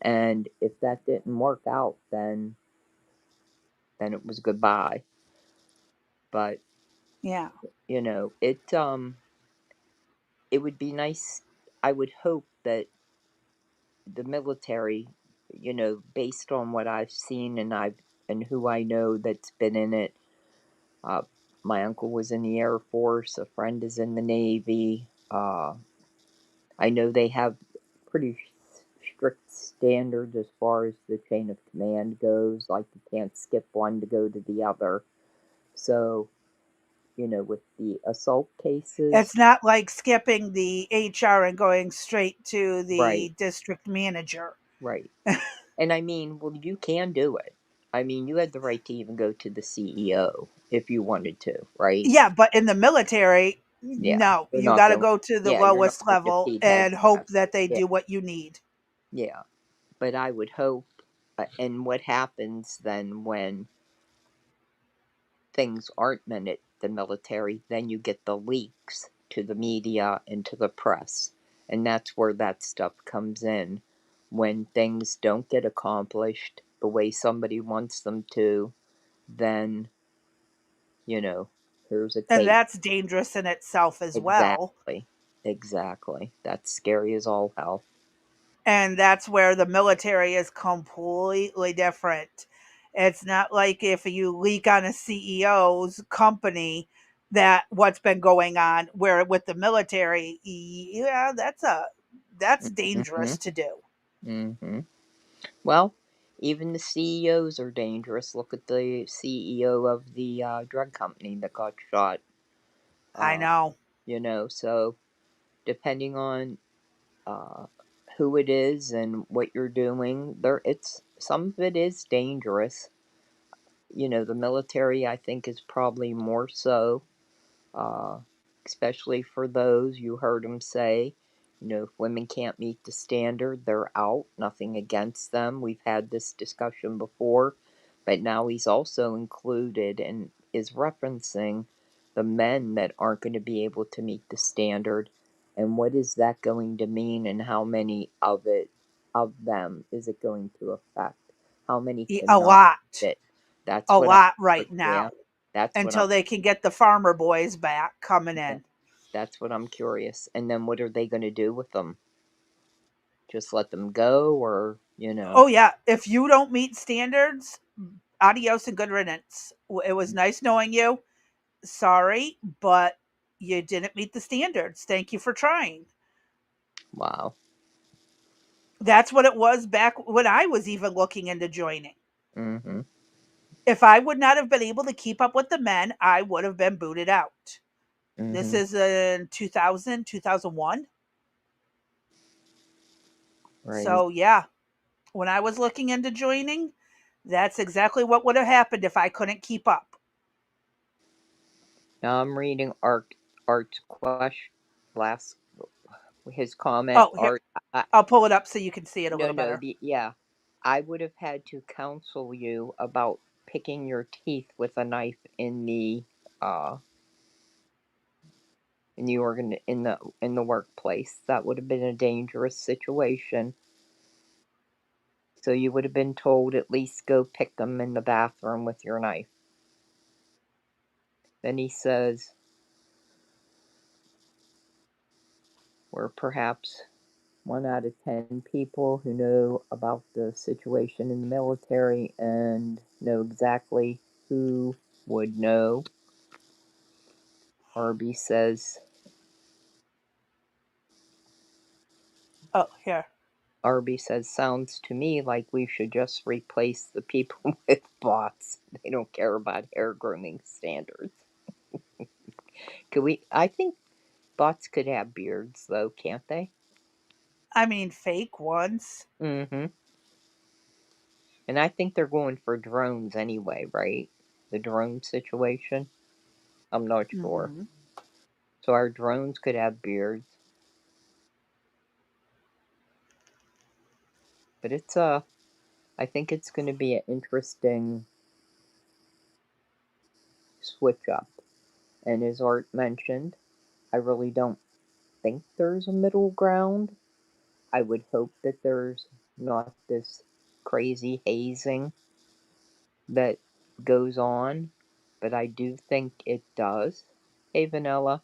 And if that didn't work out, then it was goodbye. But
Yeah.
you know, it would be nice. I would hope that the military, you know, based on what I've seen and who I know that's been in it. Uh, my uncle was in the Air Force. A friend is in the Navy. I know they have pretty strict standards as far as the chain of command goes. Like you can't skip one to go to the other. So you know, with the assault cases,
It's not like skipping the HR and going straight to
right,
the district manager.
right. And I mean, well, you can do it. I mean, you had the right to even go to the CEO if you wanted to, right?
Yeah, but in the military,
Yeah,
no,
you're
you
not
got to
going.
go to the
Yeah, you're not
lowest
going to get
level
paid head
and hope
tax.
that they
Yeah,
do what you need.
yeah. But I would hope. And what happens then when things aren't meant at the military? Then you get the leaks to the media and to the press, and that's where that stuff comes in. When things don't get accomplished the way somebody wants them to, then you know, here's a
And
case.
that's dangerous in itself as well.
Exactly. Exactly. That's scary as all hell.
And that's where the military is completely different. It's not like if you leak on a CEO's company that what's been going on, where with the military, yeah, that's
Mm-hmm.
dangerous to do.
Mm-hmm. Well, even the CEOs are dangerous. Look at the CEO of the drug company that got shot.
I
Uh,
know.
you know, so depending on uh, who it is and what you're doing, it's some of it is dangerous. You know, the military I think is probably more so, uh, especially for those you heard him say. If women can't meet the standard, they're out. Nothing against them. We've had this discussion before, but now he's also included and is referencing the men that aren't going to be able to meet the standard. And what is that going to mean, and how many of them is it going to affect? How many
A
cannot
lot,
fit? That's
a
what I'm.
lot right
Yeah,
now
that's what I'm.
until they can get the farmer boys back coming
Yeah,
in.
that's what I'm curious. And then what are they going to do with them? Just let them go, or?
Oh yeah, if you don't meet standards, adios and good riddance. It was nice knowing you. Sorry, but you didn't meet the standards. Thank you for trying.
Wow.
That's what it was back when I was even looking into joining.
Mm-hmm.
If I would not have been able to keep up with the men, I would have been booted out. This
Mm-hmm.
is in 2000, 2001.
Right.
So, yeah, when I was looking into joining, that's exactly what would have happened if I couldn't keep up.
Now I'm reading Art's question. Last his comment.
Oh, here,
Art. I,
I'll pull it up so you can see it a
no,
little
no.
better.
Yeah. I would have had to counsel you about picking your teeth with a knife uh in the workplace. That would have been a dangerous situation. So you would have been told at least go pick them in the bathroom with your knife. Then he says, or perhaps 1 out of 10 people who know about the situation in the military and know exactly who would know. Arby says,
Oh, here.
sounds to me like we should just replace the people with bots. They don't care about hair grooming standards. I think bots could have beards though, can't they?
I mean, fake ones.
Mm-hmm. And I think they're going for drones anyway, right? The drone situation? I'm not sure.
Hmm.
So our drones could have beards. But I think it's going to be an interesting switch up. And as Art mentioned, I really don't think there's a middle ground. I would hope that there's not this crazy hazing that goes on, but I do think it does. Hey, Vanilla.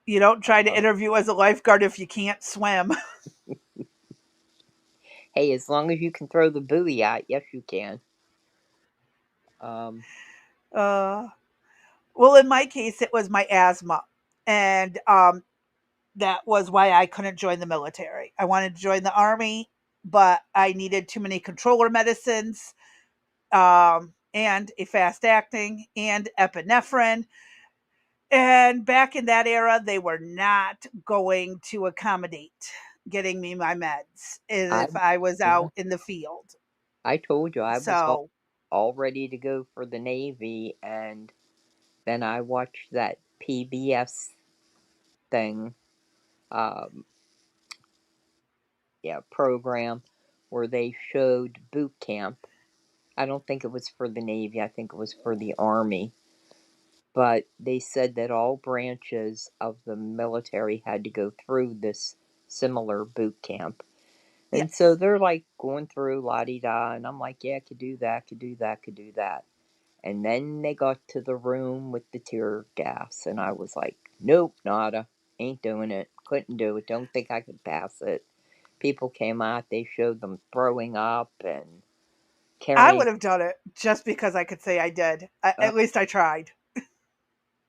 You don't try to
Uh,
interview as a lifeguard if you can't swim.
hey, as long as you can throw the buoy out, yes, you can. Um,
Uh, well, in my case, it was my asthma. And that was why I couldn't join the military. I wanted to join the army, but I needed too many controller medicines, and a fast acting and epinephrine. And back in that era, they were not going to accommodate getting me my meds
I
if I was
yeah,
out in the field.
I told you I was
So,
all ready to go for the Navy, and then I watched that PBS thing, um, yeah, program where they showed boot camp. I don't think it was for the Navy, I think it was for the Army. But they said that all branches of the military had to go through this similar boot camp. And so
yes.
they're like going through la di da, and I'm like, yeah, could do that, could do that, could do that. And then they got to the room with the tear gas, and I was like, nope, nada, ain't doing it, couldn't do it, don't think I could pass it. People came out, they showed them throwing up and
I
carrying.
would have done it just because I could say I did.
uh,
At least I tried.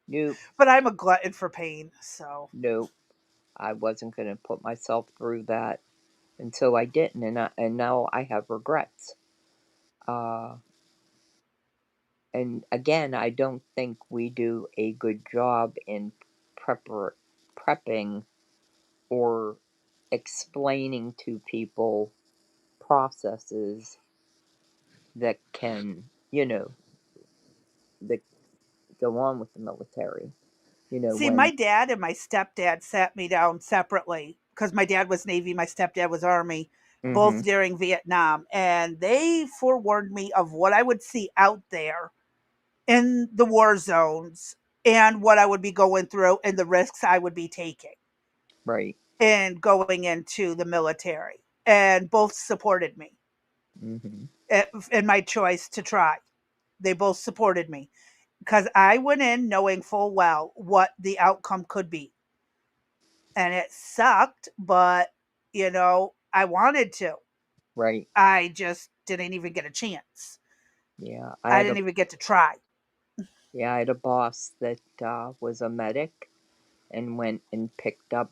nope,
But I'm a glutton for pain, so
nope, I wasn't going to put myself through that. And so I didn't, and now I have regrets. Uh, and again, I don't think we do a good job in prepping or explaining to people processes that can, that go on with the military.
See,
when.
my dad and my stepdad sat me down separately because my dad was Navy, my stepdad was Army, both
Mhm.
during Vietnam. And they forewarned me of what I would see out there in the war zones and what I would be going through and the risks I would be taking
Right.
in going into the military. And both supported me
Mhm.
in my choice to try. They both supported me because I went in knowing full well what the outcome could be. And it sucked, but I wanted to.
Right.
I just didn't even get a chance.
Yeah.
I didn't even get to try.
I had a boss that was a medic and went and picked up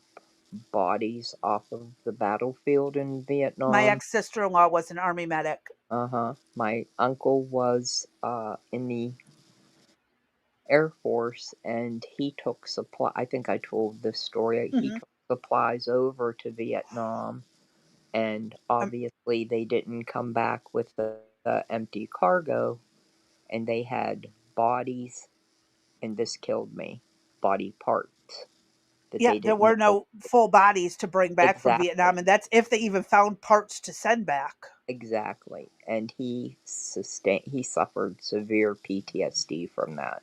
bodies off of the battlefield in
My
Vietnam.
ex sister in law was an army medic.
Uh-huh. My uncle was in the Air Force, and he took supply. I think I told this story. He
Hmm.
took supplies over to Vietnam, and
Um,
obviously they didn't come back with the empty cargo, and they had bodies, and this killed me. Body parts that
yeah,
they
there
didn't
were
know
no full bodies to bring back from
exactly.
Vietnam, and that's if they even found parts to send back.
Exactly. And he suffered severe PTSD from that.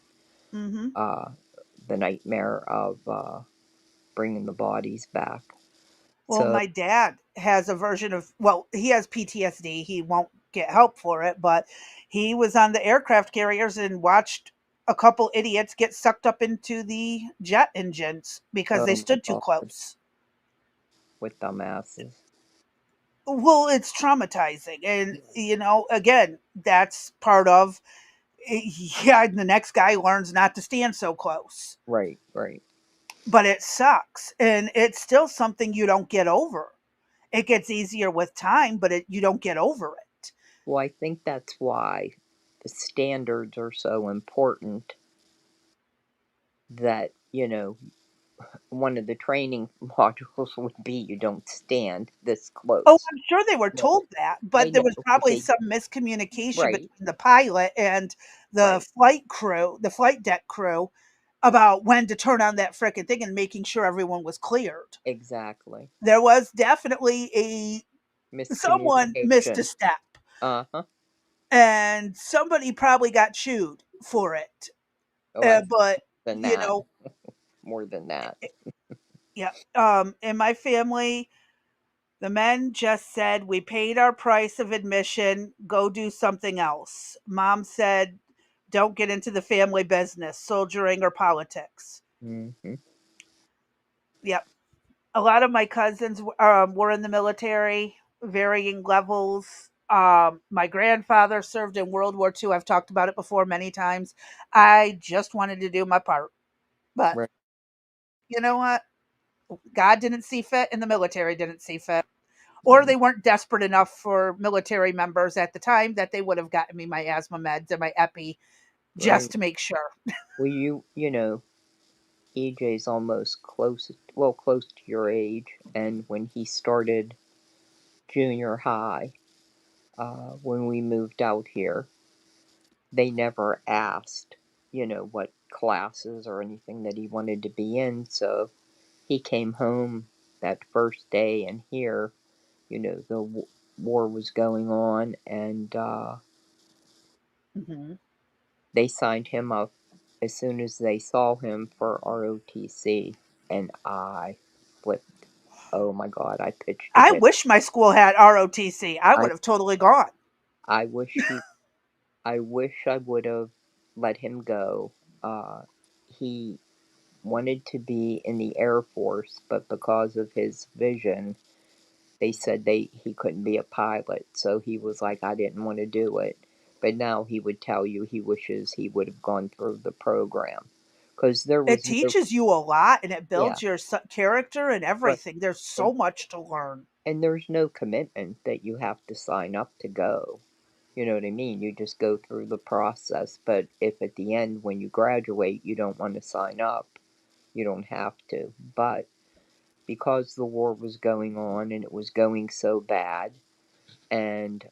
Hmm.
Uh, the nightmare of bringing the bodies back.
Well,
So,
my dad has a version of, well, he has PTSD. He won't get help for it, but he was on the aircraft carriers and watched a couple idiots get sucked up into the jet engines because they
oh my
stood too
God,
close.
with dumbasses.
Well, it's traumatizing. And, again, that's part of, yeah, the next guy learns not to stand so close.
Right, right.
But it sucks. And it's still something you don't get over. It gets easier with time, but you don't get over it.
Well, I think that's why the standards are so important that, one of the training modules would be you don't stand this
Oh,
close.
I'm sure they were
No,
told that,
I
but there
know,
was
but
probably
they,
some miscommunication
right,
between the pilot and the
right,
flight crew, the flight deck crew, about when to turn on that frickin' thing and making sure everyone was cleared.
exactly.
There was definitely a someone missed a
Miscommunication.
step,
Uh huh.
and somebody probably got chewed for it.
Oh, I
But
than
you
that,
know,
more than that.
yeah. In my family, the men just said, "We paid our price of admission. Go do something else." Mom said, "Don't get into the family business, soldiering or politics."
Hmm.
Yep. A lot of my cousins were in the military, varying levels. My grandfather served in World War II. I've talked about it before many times. I just wanted to do my part. But
Right.
you know what? God didn't see fit, and the military didn't see fit. Or
Mm,
they weren't desperate enough for military members at the time that they would have gotten me my asthma meds and my epi
right.
just to make sure.
Well, EJ's almost close to your age, and when he started junior high, when we moved out here, they never asked, what classes or anything that he wanted to be in. So he came home that first day, and here, the war was going on, and
Hmm.
they signed him up as soon as they saw him for ROTC, and I flipped. Oh my God, I pitched a
I
fit.
wish my school had ROTC. I
I
would have totally gone.
I wish he I wish I would have let him go. He wanted to be in the Air Force, but because of his vision, they said he couldn't be a pilot. So he was like, I didn't want to do it. But now he would tell you he wishes he would have gone through the program because there
It
was no,
teaches you a lot and it
yeah,
builds your character and
right.
everything. There's
And
so much to learn.
there's no commitment that you have to sign up to go. You know what I mean? You just go through the process. But if at the end, when you graduate, you don't want to sign up, you don't have to. But because the war was going on and it was going so bad, and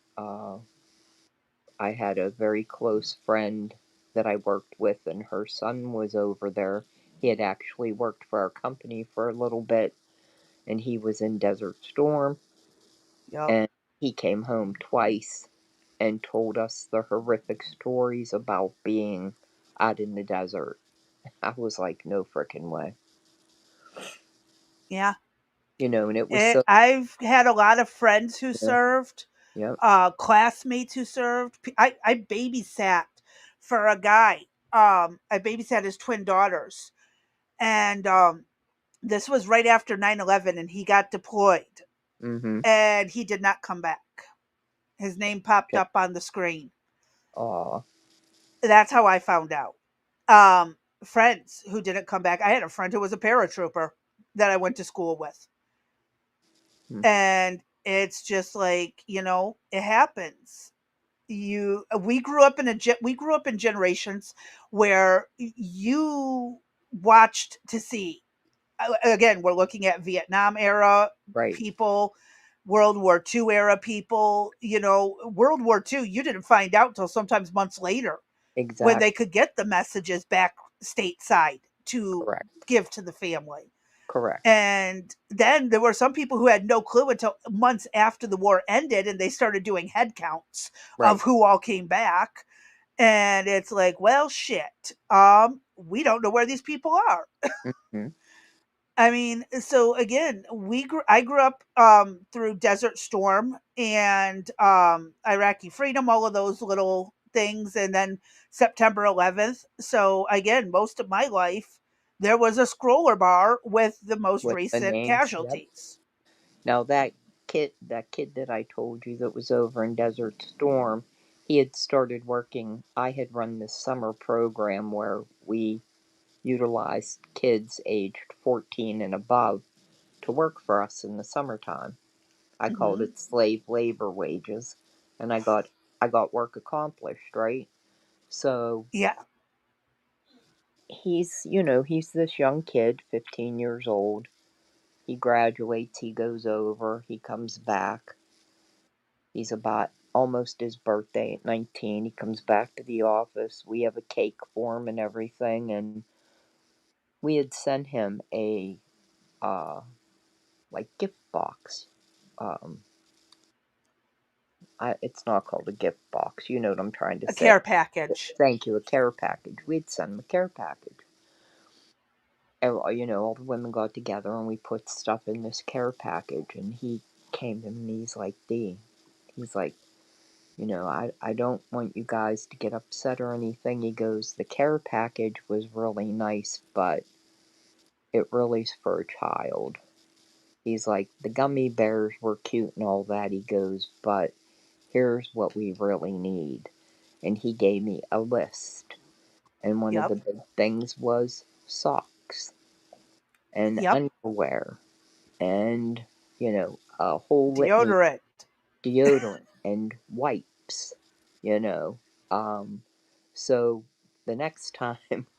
I had a very close friend that I worked with, and her son was over there, He had actually worked for our company for a little bit, and he was in Desert Storm,
Yep.
and he came home twice and told us the horrific stories about being out in the desert. I was like, no frickin' way.
Yeah.
And it was so,
I've had a lot of friends who
yeah,
served,
yep,
classmates who served. I babysat for a guy. I babysat his twin daughters, and this was right after 9/11, and he got deployed,
mm-hmm,
and he did not come back. His name popped
shit,
up on the screen.
aw,
That's how I found out. Friends who didn't come back. I had a friend who was a paratrooper that I went to school with,
hmm,
and it's just like, it happens. You We grew up we grew up in generations where you watched to see, again, we're looking at Vietnam era
right,
people, World War II era people. World War II, you didn't find out till sometimes months later when
exact,
they could get the messages back stateside to
correct,
give to the family.
correct,
And then there were some people who had no clue until months after the war ended, and they started doing head counts of
right,
who all came back. And it's like, well, shit. We don't know where these people are.
mm-hmm,
I mean, so again, I grew up through Desert Storm and Iraqi Freedom, all of those little things, and then September 11th. So again, most of my life there was a scroller bar with the most
with the
recent
names, yep.
casualties.
Now that kid that I told you that was over in Desert Storm, he had started working. I had run this summer program where we utilized kids aged 14 and above to work for us in the summertime. I called
Hmm.
it slave labor wages, and I got work accomplished, right? So
Yeah.
he's this young kid, 15 years old. He graduates, he goes over, he comes back. He's about almost his birthday at 19. He comes back to the office. We have a cake for him and everything, and we had sent him a uh like gift box. Um, it's not called a gift box. You know what I'm trying to
A
say.
care package.
Thank you, a care package. We'd send him a care package. And, all the women got together and we put stuff in this care package. And he came to me and he's like, Dee, he's like, I don't want you guys to get upset or anything. He goes, the care package was really nice, but it really's for a child. He's like, the gummy bears were cute and all that. He goes, but here's what we really need. And he gave me a list. And one of the
Yep.
big things was socks and
Yep.
underwear and, a whole litany,
Deodorant.
deodorant and wipes, you know. Um, so the next time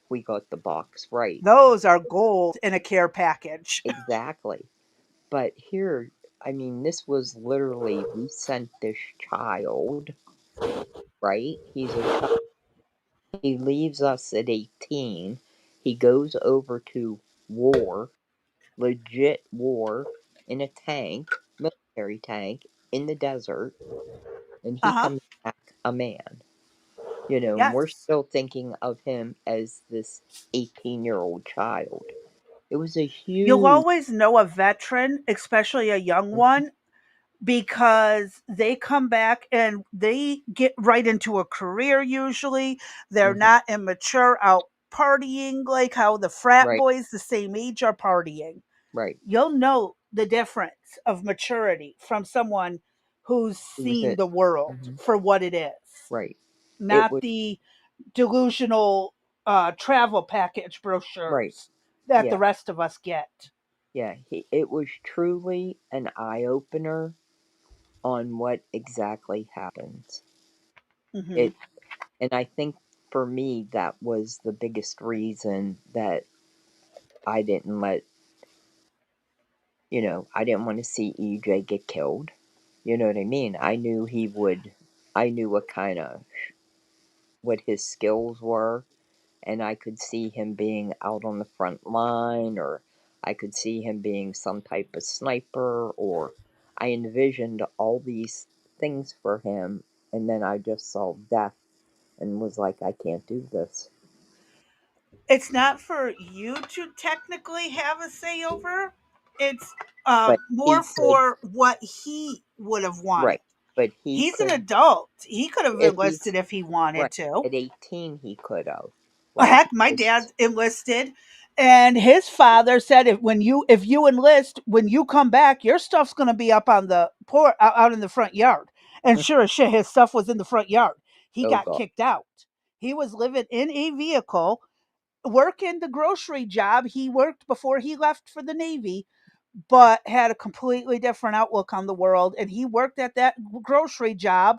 we got the box right.
Those are gold in a care package.
Exactly. But here, I mean, this was literally, we sent this child, right? He's a child. He leaves us at 18. He goes over to war, legit war, in a tank, military tank, in the desert, and
Uh
he
huh.
comes back a man. And we're
Yes.
still thinking of him as this 18-year-old child. It was a
You'll
huge.
always know a veteran, especially a young one, because they come back and they get right into a career usually. They're
Mhm,
not immature out partying like how the frat
right,
boys the same age are partying.
right.
You'll know the difference of maturity from someone who's
It was
seen
it.
the world
Mhm,
for what it is,
right. It
not
was
the delusional travel package
right.
brochures that the
Yeah,
rest of us get.
yeah. It was truly an eye opener on what exactly happens.
Hmm.
It, and I think for me that was the biggest reason that I didn't let I didn't want to see EJ get killed. You know what I mean? I knew he would. I knew what his skills were, and I could see him being out on the front line, or I could see him being some type of sniper, or I envisioned all these things for him, and then I just saw death and was like, I can't do this.
It's not for you to technically have a say over. It's
But
more
he could,
for what he would have wanted.
right? But he
He's an
could,
adult. He could have
if he's
enlisted if he wanted
right
to.
at 18, he could have. While
Heck,
he
my dad
was
enlisted, and his father said, if you enlist, when you come back, your stuff's going to be up on the port out in the front yard. And sure as shit, his stuff was in the front yard. He
oh
got
god,
kicked out. He was living in a vehicle, working the grocery job he worked before he left for the Navy, but had a completely different outlook on the world. And he worked at that grocery job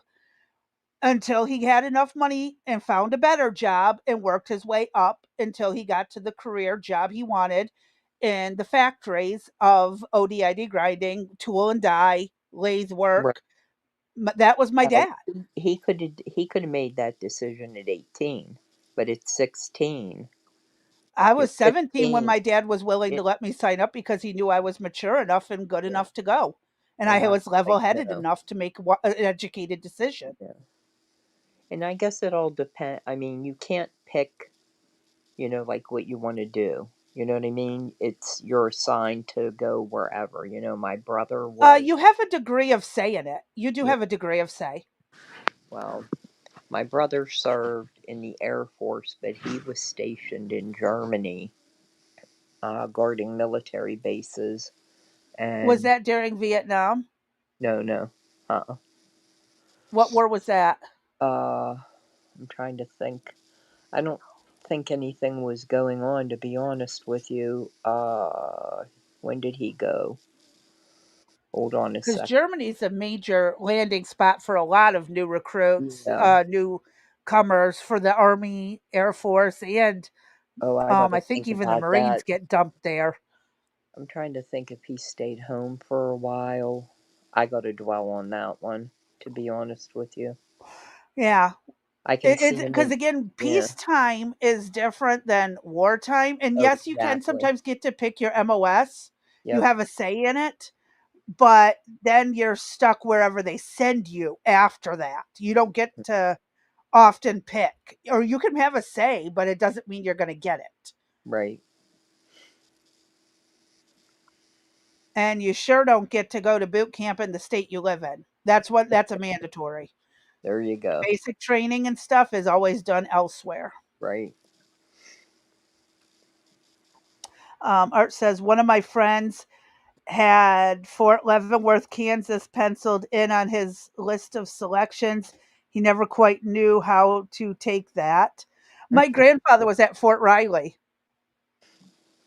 until he had enough money and found a better job and worked his way up until he got to the career job he wanted in the factories of ODID grinding, tool and die, lathe
right?
work. That was my
Now,
dad.
he could have made that decision at 18, but at 16,
I
you're
was 17 when
16,
my dad was willing
yeah,
to let me sign up because he knew I was mature enough and good
yeah,
enough to go. And
and
I
I was
was level
like,
headed
no,
enough to make an educated decision.
yeah. And I guess it all depends. I mean, you can't pick, like what you want to do. You know what I mean? It's you're assigned to go wherever. My brother was,
You have a degree of say in it. You do
yeah,
have a degree of say.
well, my brother served in the Air Force, but he was stationed in Germany, guarding military bases.
Was
And
that during Vietnam?
no, no, uh,
What war was that?
uh, I'm trying to think. I don't think anything was going on, to be honest with you. When did he go? Hold on a
Because
sec.
Germany's a major landing spot for a lot of new recruits,
Yeah.
newcomers for the Army, Air Force, and
Oh, I gotta
I think
think
even the
about
Marines
that.
get dumped there.
I'm trying to think if he stayed home for a while. I gotta dwell on that one, to be honest with you.
Yeah,
I can see
it's
him
because
in,
again,
yeah.
peacetime is different than wartime. And
Oh,
yes, you can
exactly.
sometimes get to pick your MOS. You
Yep.
have a say in it, but then you're stuck wherever they send you after that. You don't get to often pick, or you can have a say, but it doesn't mean you're going to get it.
Right.
And you sure don't get to go to boot camp in the state you live in. That's a mandatory.
There you go.
Basic training and stuff is always done elsewhere.
Right.
Art says one of my friends had Fort Leavenworth, Kansas penciled in on his list of selections. He never quite knew how to take that. My grandfather was at Fort Riley.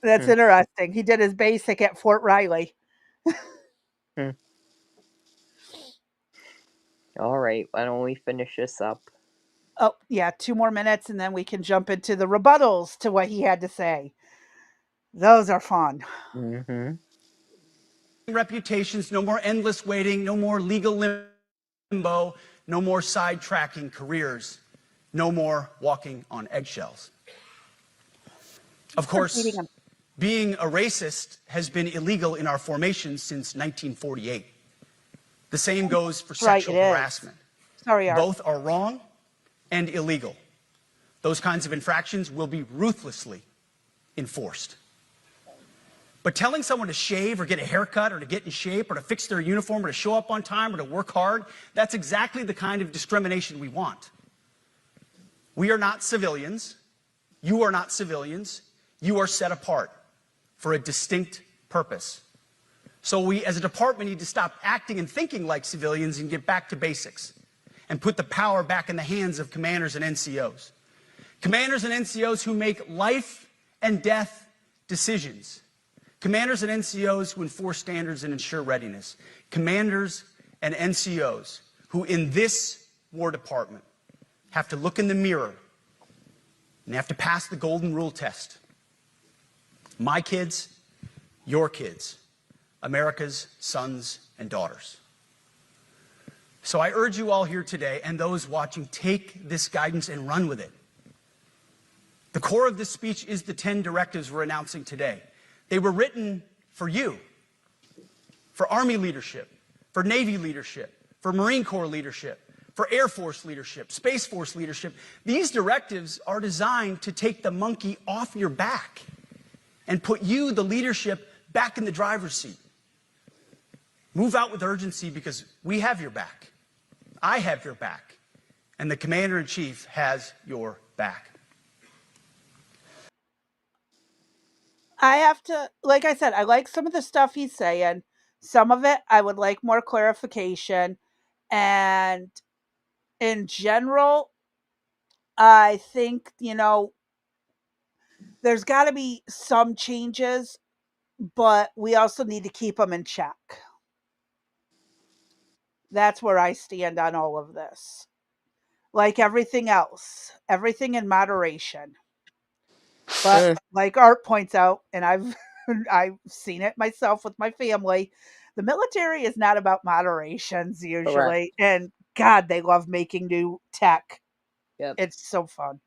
That's
Hmm.
interesting. He did his basic at Fort Riley.
Hmm. All right. Why don't we finish this up?
Oh, yeah, 2 more minutes and then we can jump into the rebuttals to what he had to say. Those are fun.
Mm-hmm.
Reputations, no more endless waiting, no more legal limbo, no more sidetracking careers, no more walking on eggshells. Of
Repeating
course,
them.
being a racist has been illegal in our formation since 1948. The same goes for
That's right, it
sexual
is.
harassment.
Sorry, Art.
Both are wrong and illegal. Those kinds of infractions will be ruthlessly enforced. But telling someone to shave or get a haircut or to get in shape or to fix their uniform or to show up on time or to work hard, that's exactly the kind of discrimination we want. We are not civilians. You are not civilians. You are set apart for a distinct purpose. So we, as a department, need to stop acting and thinking like civilians and get back to basics and put the power back in the hands of commanders and NCOs. Commanders and NCOs who make life and death decisions. Commanders and NCOs who enforce standards and ensure readiness. Commanders and NCOs who, in this War Department, have to look in the mirror and have to pass the golden rule test. My kids, your kids, America's sons and daughters. So I urge you all here today and those watching, take this guidance and run with it. The core of this speech is the 10 directives we're announcing today. They were written for you, for Army leadership, for Navy leadership, for Marine Corps leadership, for Air Force leadership, Space Force leadership. These directives are designed to take the monkey off your back and put you, the leadership, back in the driver's seat. Move out with urgency because we have your back. I have your back. And the Commander-in-Chief has your back.
I have to, like I said, I like some of the stuff he's saying. Some of it, I would like more clarification. And in general, I think, there's got to be some changes, but we also need to keep them in check. That's where I stand on all of this. Like everything else, everything in moderation. But like Art points out, and I've seen it myself with my family, the military is not about moderations usually.
Correct.
And God, they love making new tech.
Yep.
It's so fun.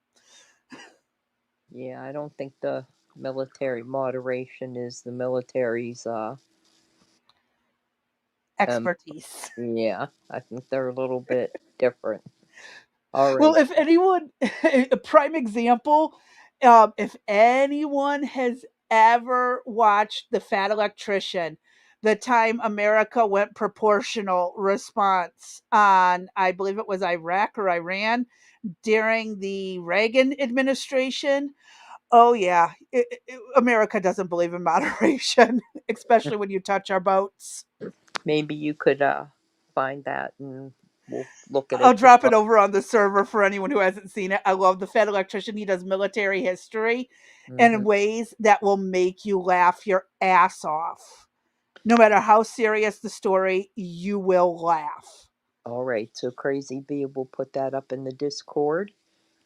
Yeah, I don't think the military moderation is the military's
Expertise.
yeah, I think they're a little bit different. All right.
Well, if anyone, a prime example, if anyone has ever watched The Fat Electrician, the time America went proportional response on, I believe it was Iraq or Iran during the Reagan administration. Oh, yeah. America doesn't believe in moderation, especially when you touch our boats.
Maybe you could find that and we'll look at it.
I'll drop it over on the server for anyone who hasn't seen it. I love The Fat Electrician. He does military history in ways that will make you laugh your ass off. No matter how serious the story, you will laugh.
All right. So Crazy Bee will put that up in the Discord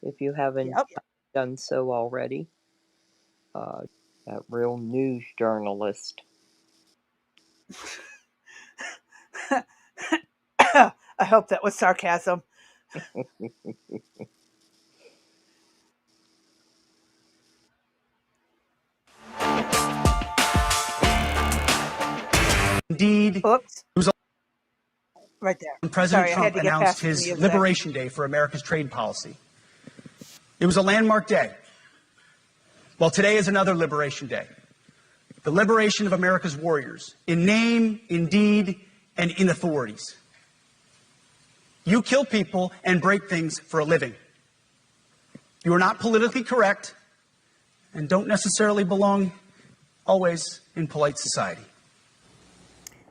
if you haven't done so already. That real news journalist.
I hope that was sarcasm.
Indeed.
Oops.
It was
right there.
When President
Sorry,
Trump announced his Liberation Day for America's trade policy. It was a landmark day. Well, today is another Liberation Day. The liberation of America's warriors, in name, in deed, and in authorities. You kill people and break things for a living. You are not politically correct and don't necessarily belong always in polite society.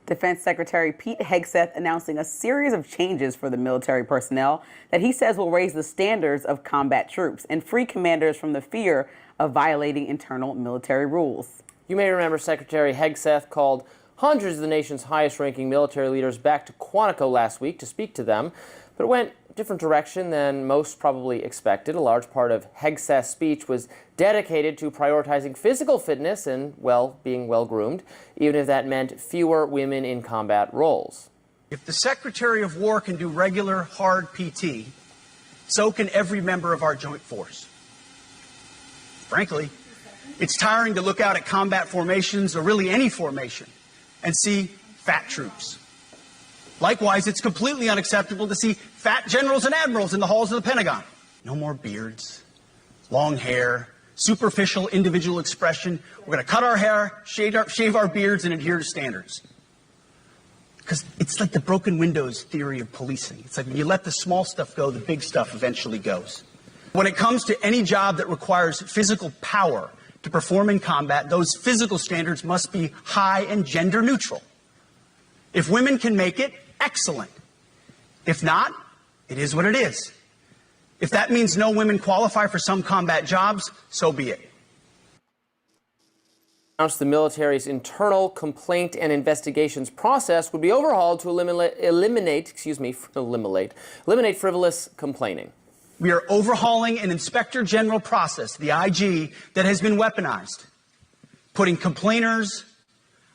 Defense Secretary Pete Hegseth announcing a series of changes for the military personnel that he says will raise the standards of combat troops and free commanders from the fear of violating internal military rules.
You may remember Secretary Hegseth called hundreds of the nation's highest-ranking military leaders back to Quantico last week to speak to them, but it went a different direction than most probably expected. A large part of Hegseth's speech was dedicated to prioritizing physical fitness and, well, being well-groomed, even if that meant fewer women in combat roles.
If the Secretary of War can do regular, hard PT, so can every member of our joint force. Frankly, it's tiring to look out at combat formations, or really any formation, and see fat troops. Likewise, it's completely unacceptable to see fat generals and admirals in the halls of the Pentagon. No more beards, long hair, superficial individual expression. We're going to cut our hair, shave our beards, and adhere to standards. Because it's like the broken windows theory of policing. It's like when you let the small stuff go, the big stuff eventually goes. When it comes to any job that requires physical power to perform in combat, those physical standards must be high and gender neutral. If women can make it, excellent. If not, it is what it is. If that means no women qualify for some combat jobs, so be it.
Announced the military's internal complaint and investigations process would be overhauled to eliminate frivolous complaining.
We are overhauling an Inspector General process, the IG, that has been weaponized, putting complainers,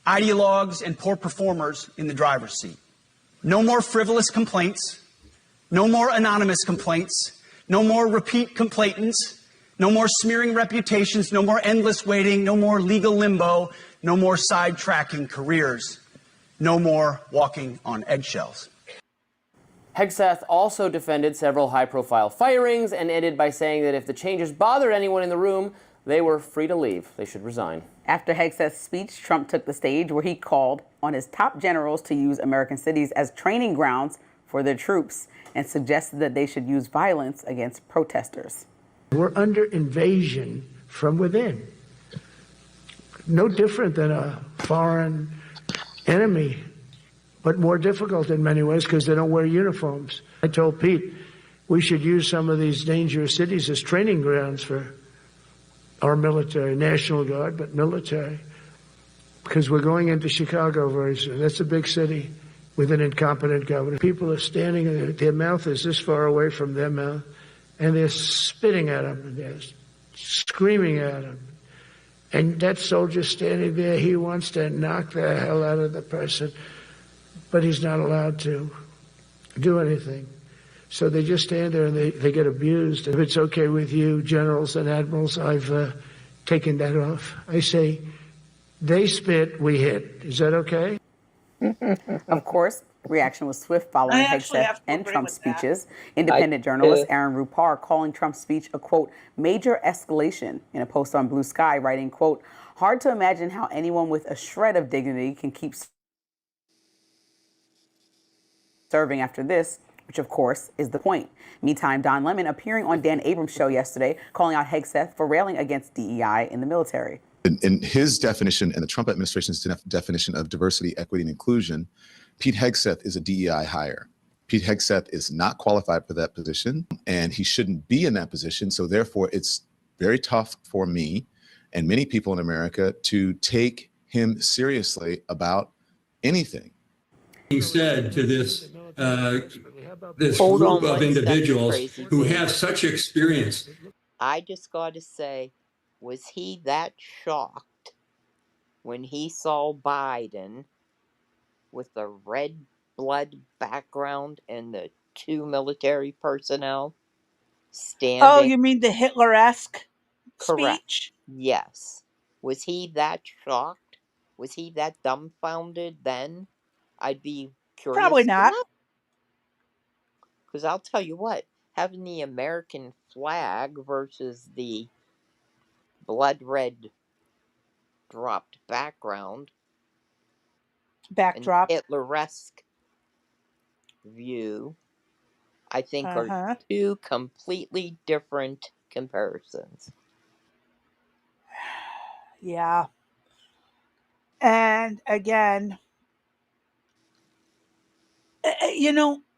ideologues, and poor performers in the driver's seat. No more frivolous complaints, no more anonymous complaints, no more repeat complainants, No more smearing reputations, no more endless waiting, no more legal limbo, no more sidetracking careers, no more walking on eggshells.
Hegseth also defended several high-profile firings and ended by saying that if the changes bothered anyone in the room, they were free to leave. They should resign.
After Hegseth's speech, Trump took the stage where he called on his top generals to use American cities as training grounds for their troops and suggested that they should use violence against protesters.
We're under invasion from within. No different than a foreign enemy, but more difficult in many ways because they don't wear uniforms. I told Pete we should use some of these dangerous cities as training grounds for our military, National Guard, but military, because we're going into Chicago very soon. That's a big city with an incompetent governor. People are standing, and their mouth is this far away from their mouth, and they're spitting at him, and they're screaming at him. And that soldier standing there, he wants to knock the hell out of the person, but he's not allowed to do anything. So they just stand there and they get abused. If it's okay with you, generals and admirals, I've taken that off. I say, they spit, we hit. Is that okay?
Of course, reaction was swift following
I actually
Hegseth
have to
and
agree
Trump's
with that.
speeches. Independent journalist Aaron Rupar calling Trump's speech a, quote, major escalation in a post on Blue Sky, writing, quote, hard to imagine how anyone with a shred of dignity can keep serving after this, which of course is the point. Meantime, Don Lemon appearing on Dan Abrams' show yesterday, calling out Hegseth for railing against DEI in the military.
In his definition and the Trump administration's definition of diversity, equity, and inclusion, Pete Hegseth is a DEI hire. Pete Hegseth is not qualified for that position, and he shouldn't be in that position. So therefore, it's very tough for me and many people in America to take him seriously about anything.
He said to this this
Hold
group
on
of
1 second,
individuals
Crazy
who
Dave.
have such experience.
I just got to say, was he that shocked when he saw Biden with the red blood background and the two military personnel
Oh,
standing?
you mean the Hitler-esque
Correct.
speech?
Yes. Was he that shocked? Was he that dumbfounded then? I'd be curious
Probably
to
not.
know. Because I'll tell you what, having the American flag versus the blood red dropped background and
Backdrop.
Hitler-esque view, I think are two completely different comparisons.
Yeah. And again,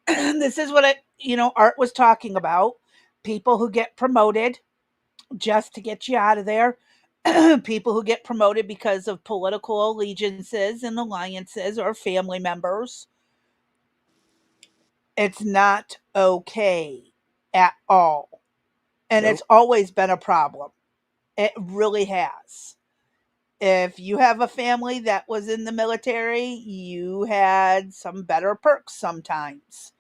this is what Art was talking about. People who get promoted just to get you out of there. People who get promoted because of political allegiances and alliances or family members. It's not okay at all. And
Nope.
it's always been a problem. It really has. If you have a family that was in the military, you had some better perks sometimes.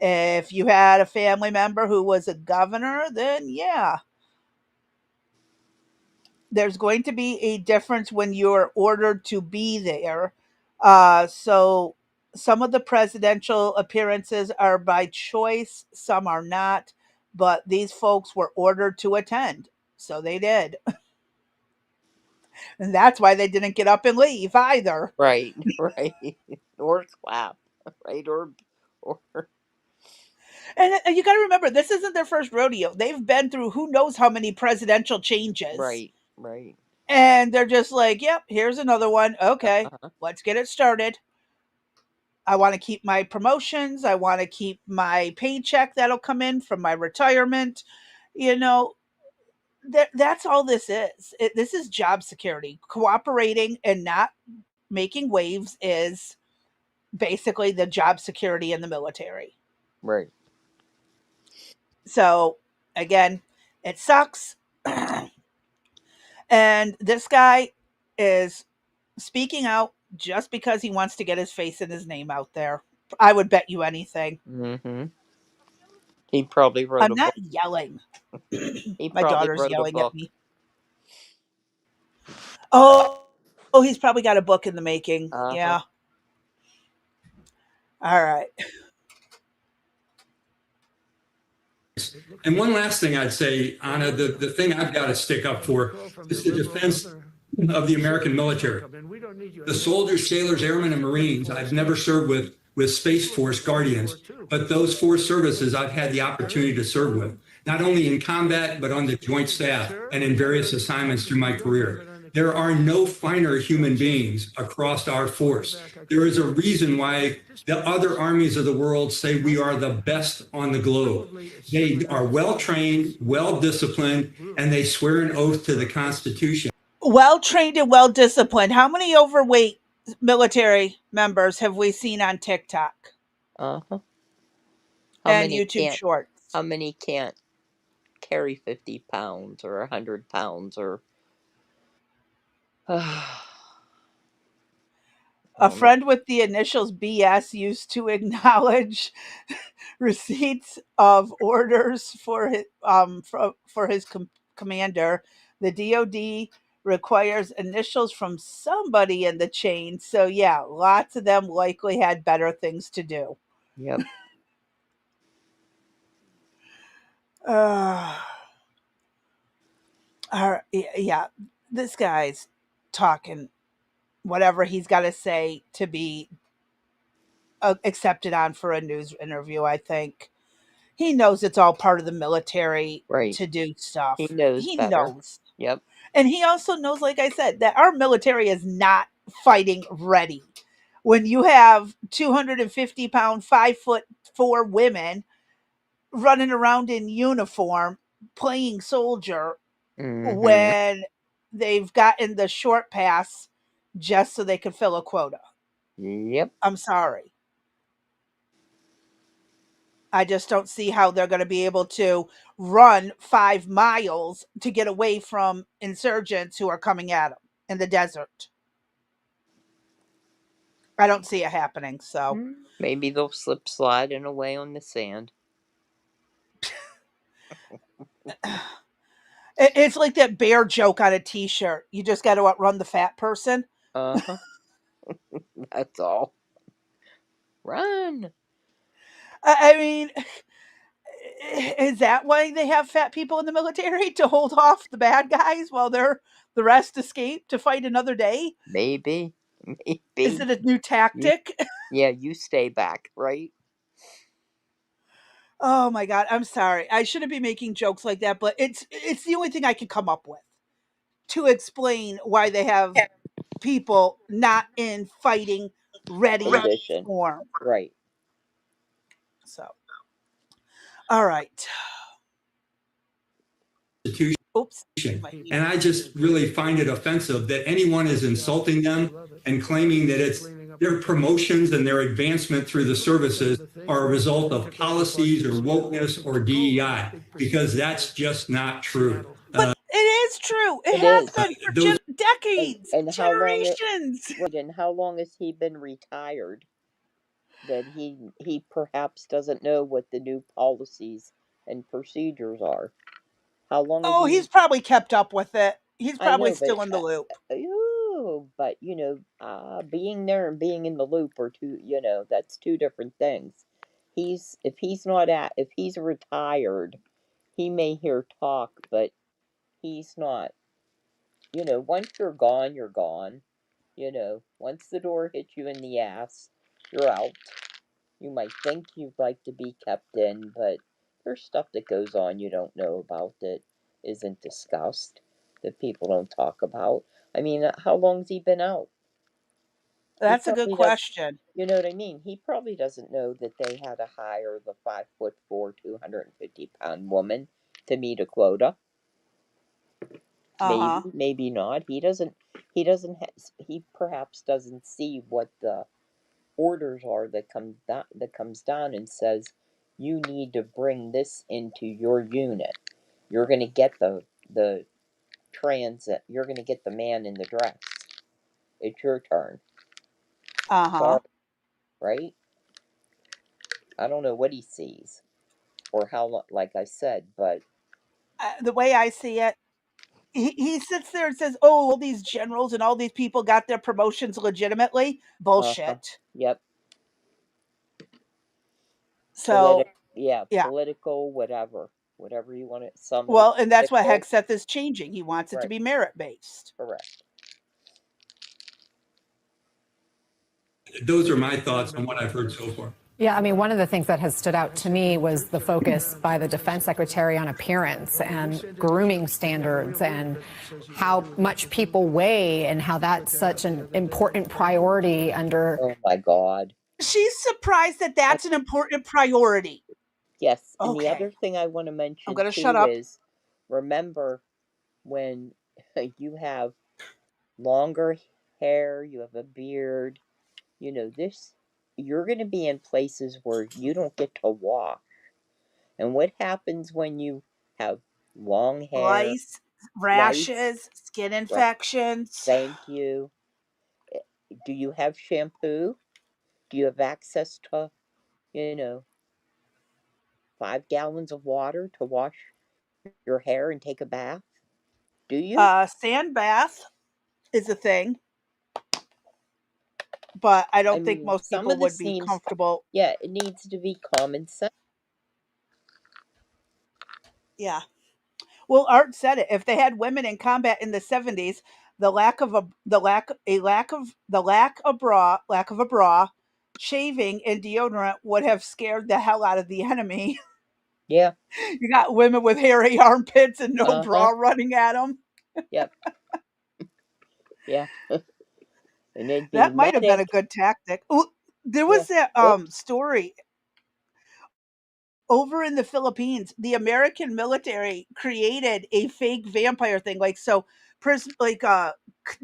If you had a family member who was a governor, then yeah, there's going to be a difference when you're ordered to be there. So some of the presidential appearances are by choice, some are not, but these folks were ordered to attend. So they did. And that's why they didn't get up and leave either.
Right, right. Or clap, right? Or
And you got to remember, this isn't their first rodeo. They've been through who knows how many presidential changes.
right, right.
And they're just like, yep, here's another one. Okay, let's get it started. I want to keep my promotions. I want to keep my paycheck that'll come in from my retirement. You know, that's all this is. This is job security. Cooperating and not making waves is basically the job security in the military.
Right.
So, again, it sucks. And this guy is speaking out just because he wants to get his face and his name out there. I would bet you anything.
Mm-hmm. He probably wrote
I'm
a
not
book.
yelling.
He
My
probably
daughter's
wrote a
yelling at
book.
me. Oh, he's probably got a book in the making.
Uh-huh.
Yeah. All right.
And one last thing I'd say, Anna, the thing I've got to stick up for is the defense of the American military. The soldiers, sailors, airmen, and Marines I've never served with Space Force Guardians, but those four services I've had the opportunity to serve with, not only in combat, but on the joint staff and in various assignments through my career. There are no finer human beings across our force. There is a reason why the other armies of the world say we are the best on the globe. They are well trained, well disciplined, and they swear an oath to the Constitution.
Well trained and well disciplined. How many overweight military members have we seen on TikTok
Uh-huh.
and YouTube Shorts?
How many can't carry 50 pounds or 100 pounds or
A friend with the initials BS used to acknowledge receipts of orders for his commander. The DoD requires initials from somebody in the chain. So yeah, lots of them likely had better things to do.
Yep.
Uh, yeah, this guy's talking whatever he's got to say to be accepted on for a news interview. I think he knows it's all part of the military
Right.
to do
He
stuff.
knows
He
better.
knows.
Yep.
And he also knows, like I said, that our military is not fighting ready. When you have 250-pound, 5'4" women running around in uniform playing soldier
Mm-hmm.
when they've gotten the short pass just so they can fill a quota.
Yep.
I'm sorry. I just don't see how they're going to be able to run 5 miles to get away from insurgents who are coming at them in the desert. I don't see it happening. So
Maybe they'll slip sliding away on the sand.
it's like that bear joke on a t-shirt. You just got to outrun the fat person.
Uh-huh. That's all. Run.
I mean, is that why they have fat people in the military to hold off the bad guys while the rest escape to fight another day?
Maybe.
Is
Maybe.
it a new
You,
tactic?
yeah, you stay back, right?
Oh my god, I'm sorry. I shouldn't be making jokes like that, but it's the only thing I can come up with to explain why they have people not in fighting ready
Condition.
form.
Right.
So, all right.
Constitution.
Oops.
And I just really find it offensive that anyone is insulting them and claiming that it's their promotions and their advancement through the services are a result of policies or wokeness or DEI, because that's just not true.
But it is true. It
It
has
is.
been for
Those
decades,
And how long it
generations.
right, and how long has he been retired? That he perhaps doesn't know what the new policies and procedures are. How long has
Oh,
he
he's probably kept up with it. He's
I
probably
know, but
still in the loop.
but being there and being in the loop are two, that's two different things. If he's retired, he may hear talk, but he's not. Once you're gone, you're gone. Once the door hits you in the ass, you're out. You might think you'd like to be kept in, but there's stuff that goes on you don't know about that isn't discussed, that people don't talk about. I mean, how long's he been out? He
That's a good
probably does.
question.
You know what I mean? He probably doesn't know that they had to hire the 5'4", 250-pound woman to meet a quota. Maybe,
Uh-huh.
maybe not. He doesn't. He doesn't. He perhaps doesn't see what the orders are that comes down and says you need to bring this into your unit. You're going to get the transit. You're going to get the man in the dress. It's your turn.
Uh-huh.
Sorry, right? I don't know what he sees. or how long, like I said, but
The way I see it, he sits there and says, "Oh, all these generals and all these people got their promotions legitimately."
uh-huh.
Bullshit.
Yep.
So
Yeah,
yeah.
political, whatever you want it. Some are
Well, and that's what
political.
Hegseth is changing. He wants it to
Right.
be merit based.
Correct.
Those are my thoughts on what I've heard so far.
Yeah, I mean, one of the things that has stood out to me was the focus by the defense secretary on appearance and grooming standards and how much people weigh and how that's such an important priority under.
Oh my God.
She's surprised that that's an important priority.
Yes. And the
Okay.
other thing I want to
I'm
mention
going to shut
too
up.
is remember when you have longer hair, you have a beard, you're going to be in places where you don't get to walk. And what happens when you have long hair,
Lice,
lice?
rashes, skin
Right.
infections.
Thank you. Do you have shampoo? Do you have access to, you know, 5 gallons of water to wash your hair and take a bath? Do you?
Sand bath is a thing, but I
I
don't think
mean,
most
some
people
of this
would be
seems,
comfortable.
yeah, it needs to be common sense.
Yeah. Well, Art said it. If they had women in combat in the 70s, the lack of a bra, shaving and deodorant would have scared the hell out of the enemy.
Yeah.
You got women with hairy armpits and no bra
Uh-huh.
running at them.
Yep. Yeah. And it'd be
That might have been
medic.
a good tactic. Ooh, there
Yeah.
was that
Oops.
story over in the Philippines. The American military created a fake vampire thing, like so,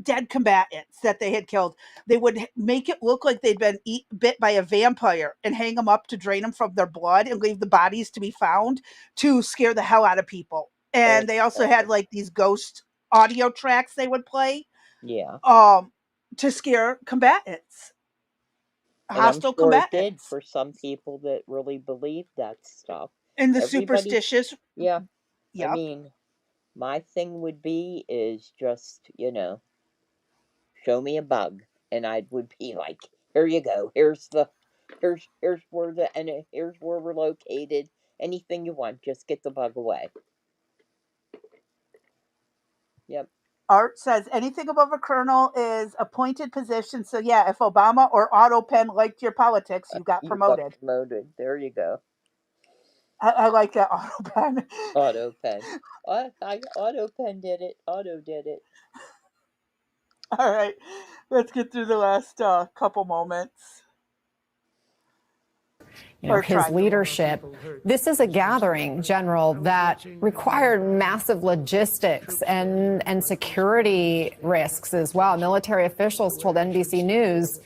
dead combatants that they had killed. They would make it look like they'd been bit by a vampire and hang them up to drain them from their blood and leave the bodies to be found to scare the hell out of people.
Oh,
And they also had like these ghost audio tracks they would play
yeah.
um to scare combatants,
And I'm
hostile
sure it did
combatants.
for some people that really believed that stuff.
And the
Everybody,
superstitious,
yeah. I
yep.
mean, my thing would be is just, show me a bug, and I would be like, here you go. Here's where here's where we're located. Anything you want, just get the bug away. Yep.
Art says anything above a colonel is appointed position. So yeah, if Obama or Otto Penn liked your politics, you got
You got
promoted.
promoted. There you go.
I like that Otto Penn.
Auto pen. Auto pen did it. Auto did it.
All right, let's get through the last couple moments.
His leadership. This is a gathering, General, that required massive logistics and security risks as well. Military officials told NBC News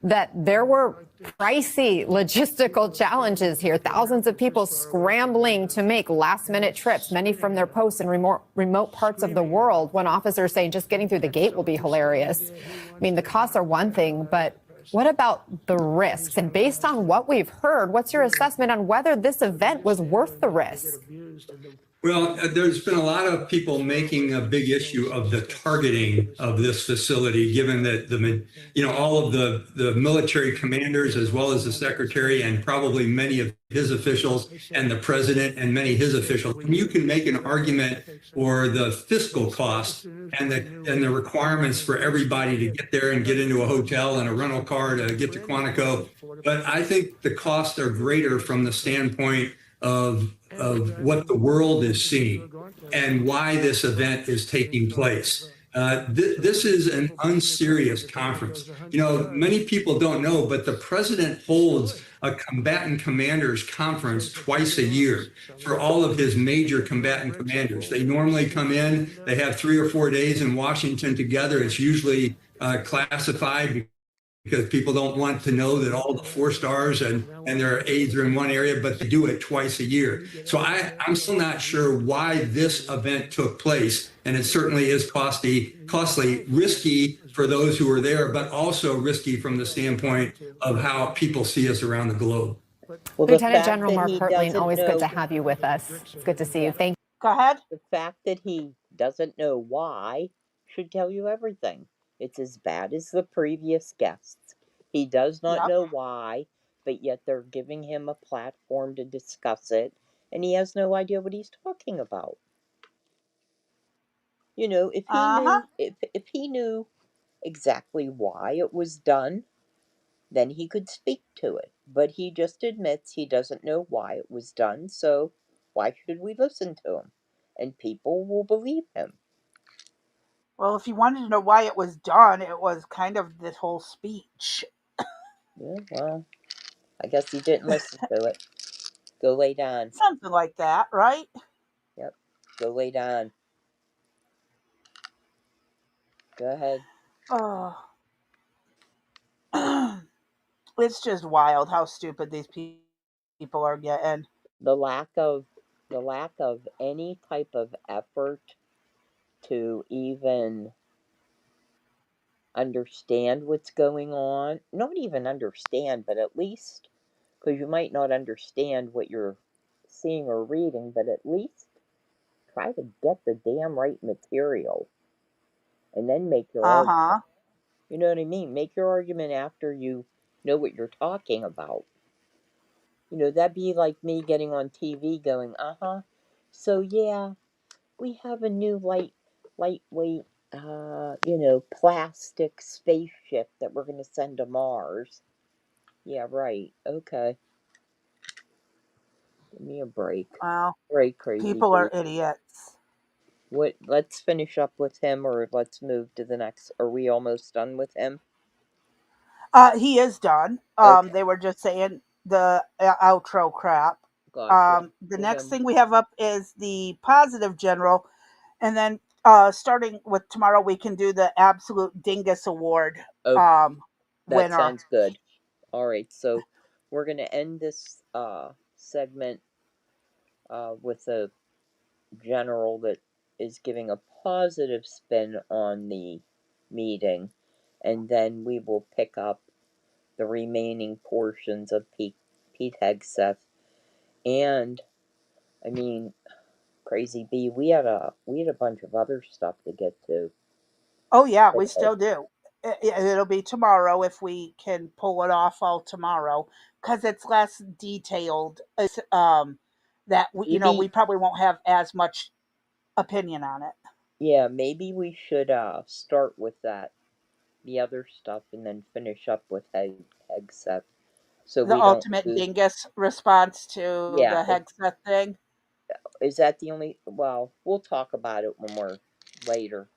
that there were pricey logistical challenges here. Thousands of people scrambling to make last-minute trips, many from their posts in remote parts of the world. One officer saying just getting through the gate will be hilarious. I mean, the costs are one thing, but what about the risks? And based on what we've heard, what's your assessment on whether this event was worth the risk?
Well, there's been a lot of people making a big issue of the targeting of this facility, given that all of the military commanders, as well as the secretary and probably many of his officials and the president and many of his officials. You can make an argument for the fiscal cost and the requirements for everybody to get there and get into a hotel and a rental car to get to Quantico. But I think the costs are greater from the standpoint of what the world is seeing and why this event is taking place. This is an unserious conference. Many people don't know, but the president holds a combatant commanders conference twice a year for all of his major combatant commanders. They normally come in, they have 3 or 4 days in Washington together. It's usually classified because people don't want to know that all the 4 stars and their aides are in one area, but they do it twice a year. So I'm still not sure why this event took place. And it certainly is costly, risky for those who are there, but also risky from the standpoint of how people see us around the globe.
Well, the
Lieutenant
fact
General
that
Mark
he
Hertling,
doesn't
always good
know,
to have you with us. It's good to see you. Thank
Go ahead.
the fact that he doesn't know why should tell you everything. It's as bad as the previous guests. He does not
Yep.
know why, but yet they're giving him a platform to discuss it, and he has no idea what he's talking about. You know, if he
Uh-huh.
knew if he knew exactly why it was done, then he could speak to it. But he just admits he doesn't know why it was done, so why should we listen to him? And people will believe him.
Well, if you wanted to know why it was done, it was kind of this whole speech.
Yeah, well, I guess he didn't listen to it. Go lay down.
Something like that, right?
Yep. Go lay down. Go ahead.
Oh. It's just wild how stupid these people are getting.
The lack of any type of effort to even understand what's going on. Not even understand, but at least, because you might not understand what you're seeing or reading, but at least try to get the damn right material and then make your argument.
Uh-huh.
You know what I mean? Make your argument after you know what you're talking about. You know, that'd be like me getting on TV going, so yeah, we have a new lightweight, plastic spaceship that we're going to send to Mars. Yeah, right. Okay. Give me a break.
Well,
Right, crazy
people are
bee.
idiots.
What? Let's finish up with him, or let's move to the next. Are we almost done with him?
He is done.
Okay,
They were just saying the outro crap.
gotcha.
The
Well
next
then,
thing we have up is the positive general, and then starting with tomorrow, we can do the absolute dingus award
oh,
um,
that
winner.
sounds good. All right, so we're gonna end this segment with a general that is giving a positive spin on the meeting, and then we will pick up the remaining portions of Pete Hegseth. And I mean, crazy B, we had a bunch of other stuff to get to
Oh yeah, we
today.
still do. It'll be tomorrow if we can pull it off all tomorrow because it's less detailed. That we
Maybe,
probably won't have as much opinion on it.
yeah, maybe we should start with the other stuff, and then finish up with Hegseth, so
The
we don't
ultimate
lose.
dingus response to
Yeah,
the Hexa thing.
is that the only? Well, we'll talk about it when we're later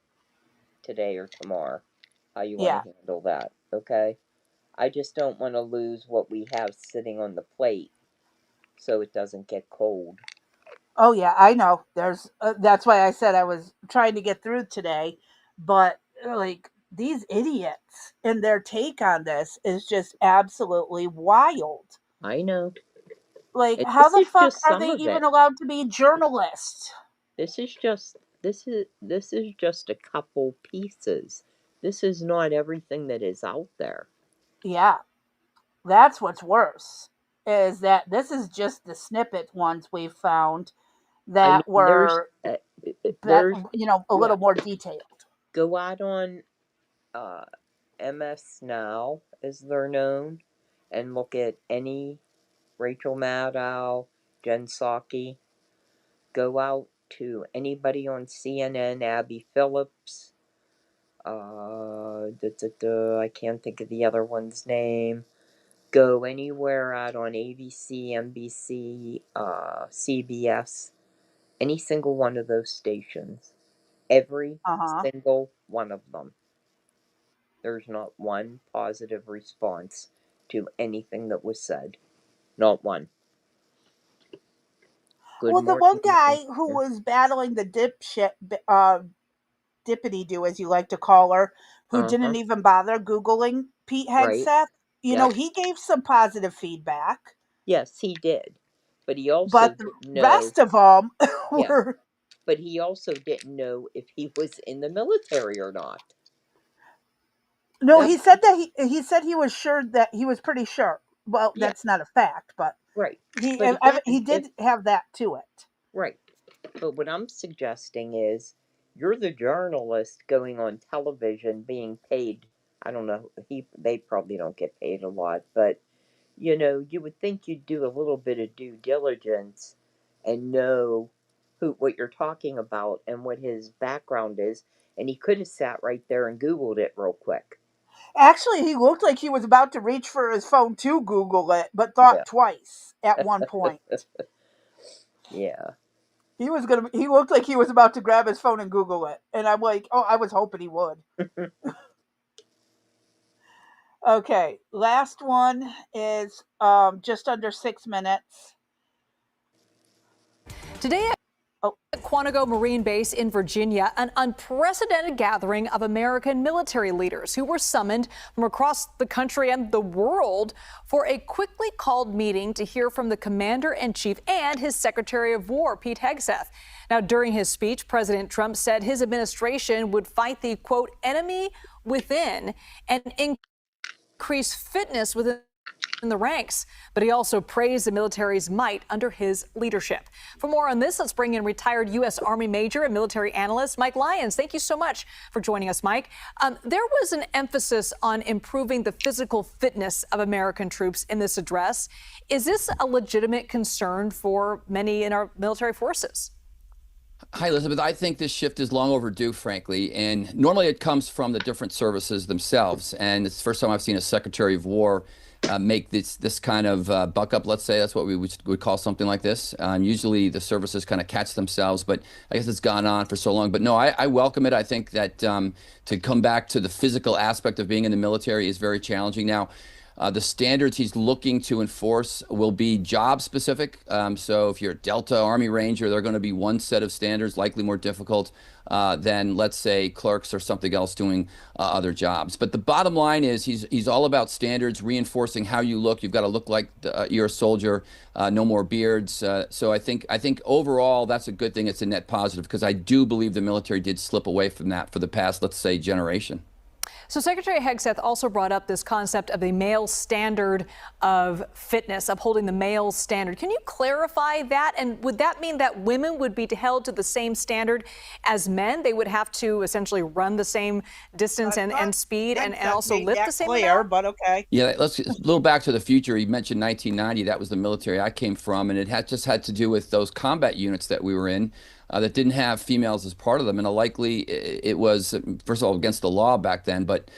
today or tomorrow. How you want to
Yeah.
handle that? Okay. I just don't want to lose what we have sitting on the plate, so it doesn't get cold.
Oh yeah, I know. There's that's why I said I was trying to get through today, but like these idiots and their take on this is just absolutely wild.
I know.
Like,
And
how
this
the
is
fuck
just
are
some
they
of
even
it.
allowed to be journalists?
This is just a couple pieces. This is not everything that is out there.
Yeah, that's what's worse. Is that this is just the snippet ones we've found
I mean,
that were
there's
a
yeah.
little more detailed.
Go out on uh, MS Now, as they're known, and look at any Rachel Maddow, Jen Psaki. Go out to anybody on CNN, Abby Phillips. I can't think of the other one's name. Go anywhere out on ABC, NBC, CBS, any single one of those stations. Every
Uh huh.
single one of them. There's not one positive response to anything that was said. Not one. Good
Well, the one
morning,
guy who
America.
was battling the dipshit, dippity do as you like to call her, who
Uh huh.
didn't even bother googling Pete
Right.
Hegseth,
Yep.
he gave some positive feedback,
Yes, he did. But he also
but the
didn't know.
rest of them
Yeah.
were.
But he also didn't know if he was in the military or not.
No,
That
he said that he said he was sure that he was pretty sure. Well,
Yeah.
that's not a fact, but
Right.
He
But again,
he did have that to it.
right. But what I'm suggesting is you're the journalist going on television being paid. I don't know. They probably don't get paid a lot, but you would think you'd do a little bit of due diligence and know what you're talking about and what his background is, and he could have sat right there and Googled it real quick.
Actually, he looked like he was about to reach for his phone to Google it, but thought
Yeah.
twice at one point.
Yeah.
He looked like he was about to grab his phone and Google it. And I'm like, oh, I was hoping he would. Okay, last one is just under 6 minutes.
Today at Quantico Marine Base in Virginia, an unprecedented gathering of American military leaders who were summoned from across the country and the world for a quickly called meeting to hear from the Commander-in-Chief and his Secretary of War, Pete Hegseth. Now, during his speech, President Trump said his administration would fight the, quote, enemy within and increase fitness within the ranks, but he also praised the military's might under his leadership. For more on this, let's bring in retired U.S. Army Major and military analyst Mike Lyons. Thank you so much for joining us, Mike. There was an emphasis on improving the physical fitness of American troops in this address. Is this a legitimate concern for many in our military forces?
Hi, Elizabeth. I think this shift is long overdue, frankly, and normally it comes from the different services themselves. And it's the first time I've seen a Secretary of War make this kind of buck up, let's say. That's what we would call something like this. Usually the services kind of catch themselves, but I guess it's gone on for so long. But no, I welcome it. I think that to come back to the physical aspect of being in the military is very challenging. Now, the standards he's looking to enforce will be job specific. So if you're a Delta Army Ranger, there are going to be one set of standards, likely more difficult than, let's say, clerks or something else doing other jobs. But the bottom line is he's all about standards, reinforcing how you look. You've got to look like you're a soldier, no more beards. So I think overall that's a good thing. It's a net positive because I do believe the military did slip away from that for the past, let's say, generation.
So Secretary Hegseth also brought up this concept of a male standard of fitness, upholding the male standard. Can you clarify that? And would that mean that women would be held to the same standard as men? They would have to essentially run the same distance and speed and also lift the same amount?
But okay.
Yeah, let's a little back to the future. You mentioned 1990. That was the military I came from, and it just had to do with those combat units that we were in. That didn't have females as part of them, and likely it was, first of all, against the law back then, but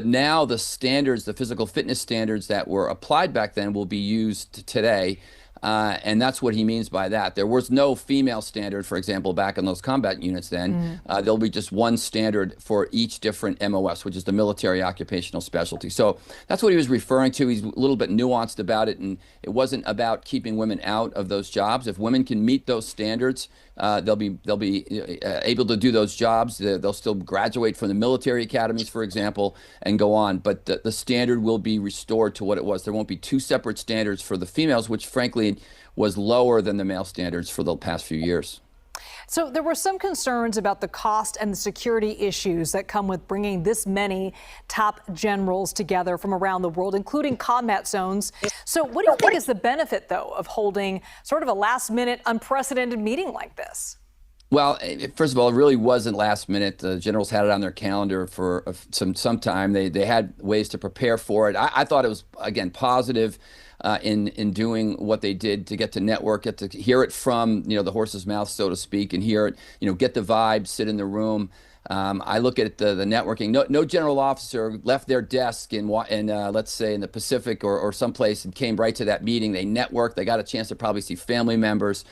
now the standards, the physical fitness standards that were applied back then will be used today, and that's what he means by that. There was no female standard, for example, back in those combat units then. There'll be just one standard for each different MOS, which is the military occupational specialty. So that's what he was referring to. He's a little bit nuanced about it, and it wasn't about keeping women out of those jobs. If women can meet those standards, they'll be able to do those jobs. They'll still graduate from the military academies, for example, and go on. But the standard will be restored to what it was. There won't be two separate standards for the females, which frankly was lower than the male standards for the past few years.
So there were some concerns about the cost and the security issues that come with bringing this many top generals together from around the world, including combat zones. So what do you think is the benefit, though, of holding sort of a last-minute, unprecedented meeting like this?
Well, first of all, it really wasn't last minute. The generals had it on their calendar for some time. They had ways to prepare for it. I thought it was, again, positive in doing what they did to get to network, get to hear it from the horse's mouth, so to speak, and hear it, get the vibe, sit in the room. I look at the networking. No general officer left their desk in let's say in the Pacific or someplace and came right to that meeting. They networked. They got a chance to probably see family members.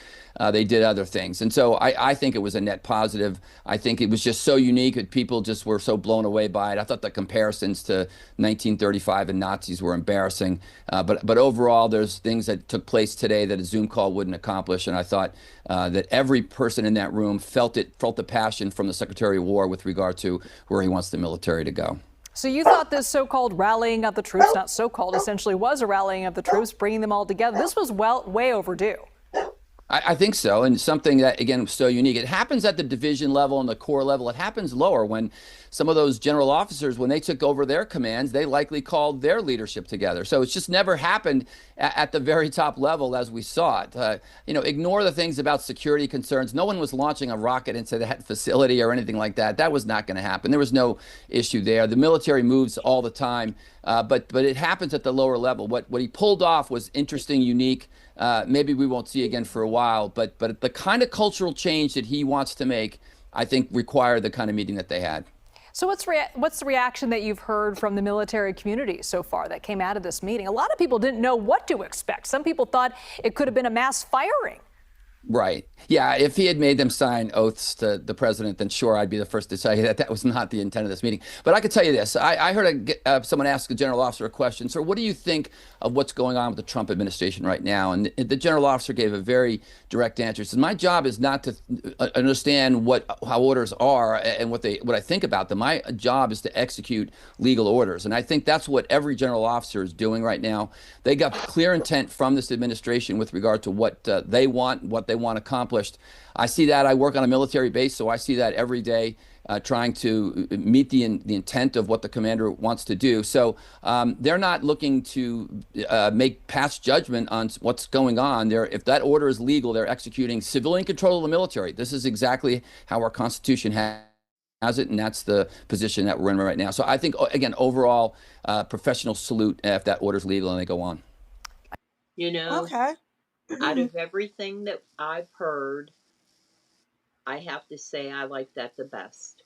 They did other things. And so I think it was a net positive. I think it was just so unique that people just were so blown away by it. I thought the comparisons to 1935 and Nazis were embarrassing. But overall, there's things that took place today that a Zoom call wouldn't accomplish. And I thought that every person in that room felt the passion from the Secretary of War with regard to where he wants the military to go.
So you thought this so-called rallying of the troops, not so-called, essentially was a rallying of the troops, bringing them all together. This was way overdue.
I think so, and something that, again, was so unique. It happens at the division level and the corps level. It happens lower when some of those general officers, when they took over their commands, they likely called their leadership together. So it's just never happened at the very top level as we saw it. Ignore the things about security concerns. No one was launching a rocket into that facility or anything like that. That was not going to happen. There was no issue there. The military moves all the time, but it happens at the lower level. What he pulled off was interesting, unique. Maybe we won't see again for a while, but the kind of cultural change that he wants to make, I think, required the kind of meeting that they had.
So what's the reaction that you've heard from the military community so far that came out of this meeting? A lot of people didn't know what to expect. Some people thought it could have been a mass firing.
Right. Yeah. If he had made them sign oaths to the president, then sure, I'd be the first to tell you that that was not the intent of this meeting. But I could tell you this. I heard someone ask a general officer a question. So what do you think of what's going on with the Trump administration right now? And the general officer gave a very direct answer. He said, my job is not to understand how orders are and what I think about them. My job is to execute legal orders. And I think that's what every general officer is doing right now. They got clear intent from this administration with regard to what they want, what they want accomplished. I see that. I work on a military base, so I see that every day, trying to meet the intent of what the commander wants to do. So they're not looking to make past judgment on what's going on. If that order is legal, they're executing civilian control of the military. This is exactly how our Constitution has it, and that's the position that we're in right now. So I think, again, overall, professional salute if that order is legal and they go on.
Okay.
Out of everything that I've heard, I have to say I like that the best.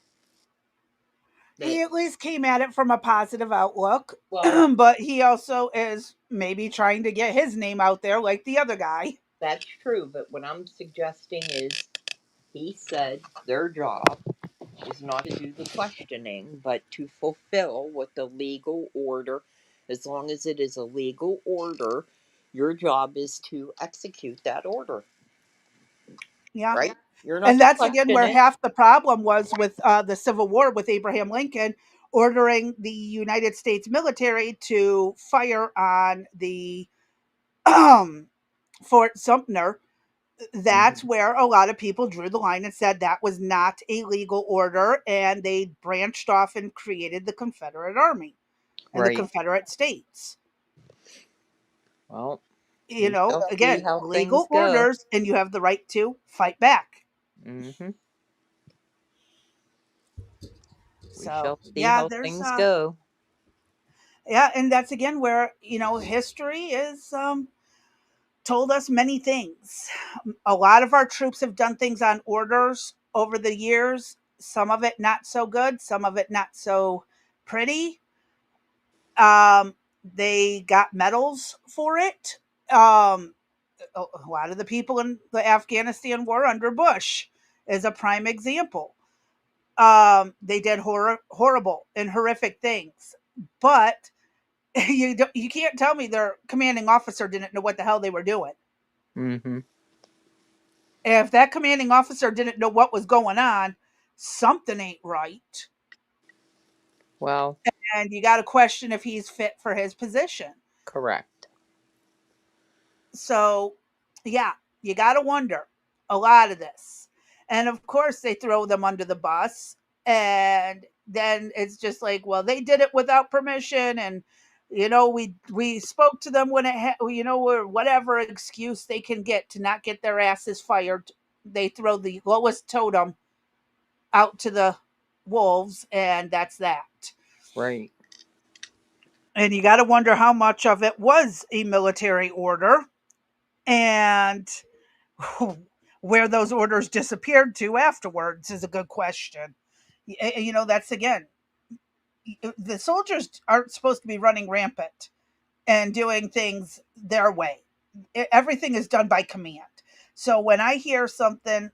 He at least came at it from a positive outlook,
Well,
but he also is maybe trying to get his name out there like the other guy.
that's true, but what I'm suggesting is he said their job is not to do the questioning, but to fulfill what the legal order, as long as it is a legal order, your job is to execute that order.
Yeah.
Right? You're not
And
to
that's again
question
where
it.
half the problem was with the Civil War with Abraham Lincoln ordering the United States military to fire on the Fort Sumter. That's where a lot of people drew the line and said that was not a legal order, and they branched off and created the Confederate Army and the
Right.
Confederate States.
Well,
You
we
know,
shall see
again,
how
legal
things go.
orders, and you have the right to fight back.
Mm-hmm. We
So,
shall see
yeah,
how
there's
things go.
yeah, and that's again where, history is told us many things. A lot of our troops have done things on orders over the years, some of it not so good, some of it not so pretty. They got medals for it. A lot of the people in the Afghanistan war under Bush is a prime example. They did horrible and horrific things, but you can't tell me their commanding officer didn't know what the hell they were doing.
Mm-hmm.
If that commanding officer didn't know what was going on, something ain't right.
Well,
And you got to question if he's fit for his position.
correct.
So, yeah, you got to wonder a lot of this. And of course, they throw them under the bus. And then it's just like, well, they did it without permission. And, we spoke to them when or whatever excuse they can get to not get their asses fired. They throw the lowest totem out to the wolves, and that's that.
Right.
And you got to wonder how much of it was a military order and where those orders disappeared to afterwards is a good question. That's again, the soldiers aren't supposed to be running rampant and doing things their way. Everything is done by command. So when I hear something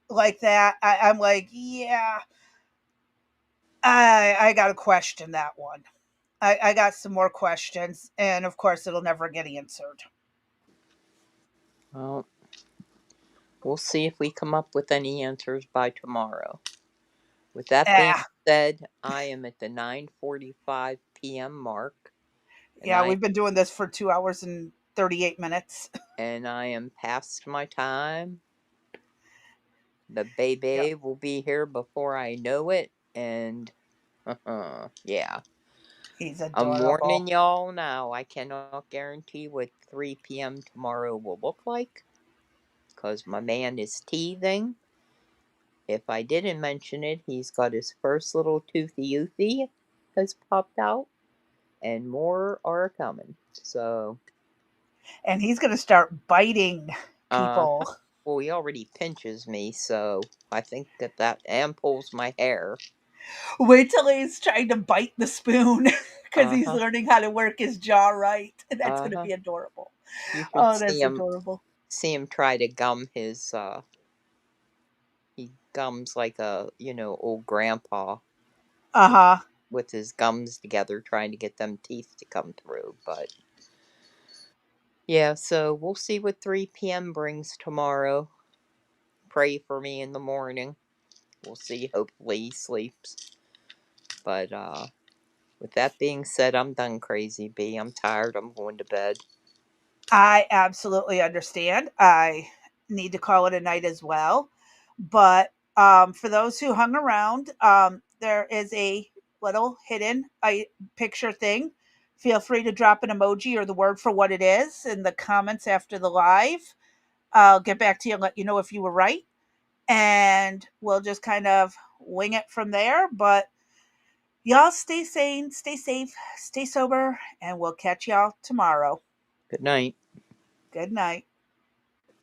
like that, I'm like, yeah, I got to question that one. I got some more questions, and of course, it'll never get answered.
Well, we'll see if we come up with any answers by tomorrow. With that being said, I am at the 9:45 p.m. mark.
Yeah, we've been doing this for 2 hours and 38 minutes.
and I am past my time. The baby will be here before I know it, and yeah.
He's
I'm
adorable.
warning y'all now. I cannot guarantee what 3 p.m. tomorrow will look like, because my man is teething. If I didn't mention it, he's got his first little toothy has popped out, and more are coming. So,
And he's going to start biting people.
well, he already pinches me, so I think that and pulls my hair.
Wait till he's trying to bite the spoon because he's
Uh-huh.
learning how to work his jaw right. That's going to
Uh-huh.
be adorable.
You should
Oh,
see
that's
him
adorable.
try to gum his he gums like a, old grandpa
Uh-huh.
with his gums together trying to get them teeth to come through, but yeah, so we'll see what 3 p.m. brings tomorrow. Pray for me in the morning. We'll see. Hopefully he sleeps. But with that being said, I'm done, Crazy B. I'm tired. I'm going to bed.
I absolutely understand. I need to call it a night as well. But for those who hung around, there is a little hidden picture thing. Feel free to drop an emoji or the word for what it is in the comments after the live. I'll get back to you and let you know if you were right. And we'll just kind of wing it from there. But y'all stay sane, stay safe, stay sober, and we'll catch y'all tomorrow.
Good night.
Good night.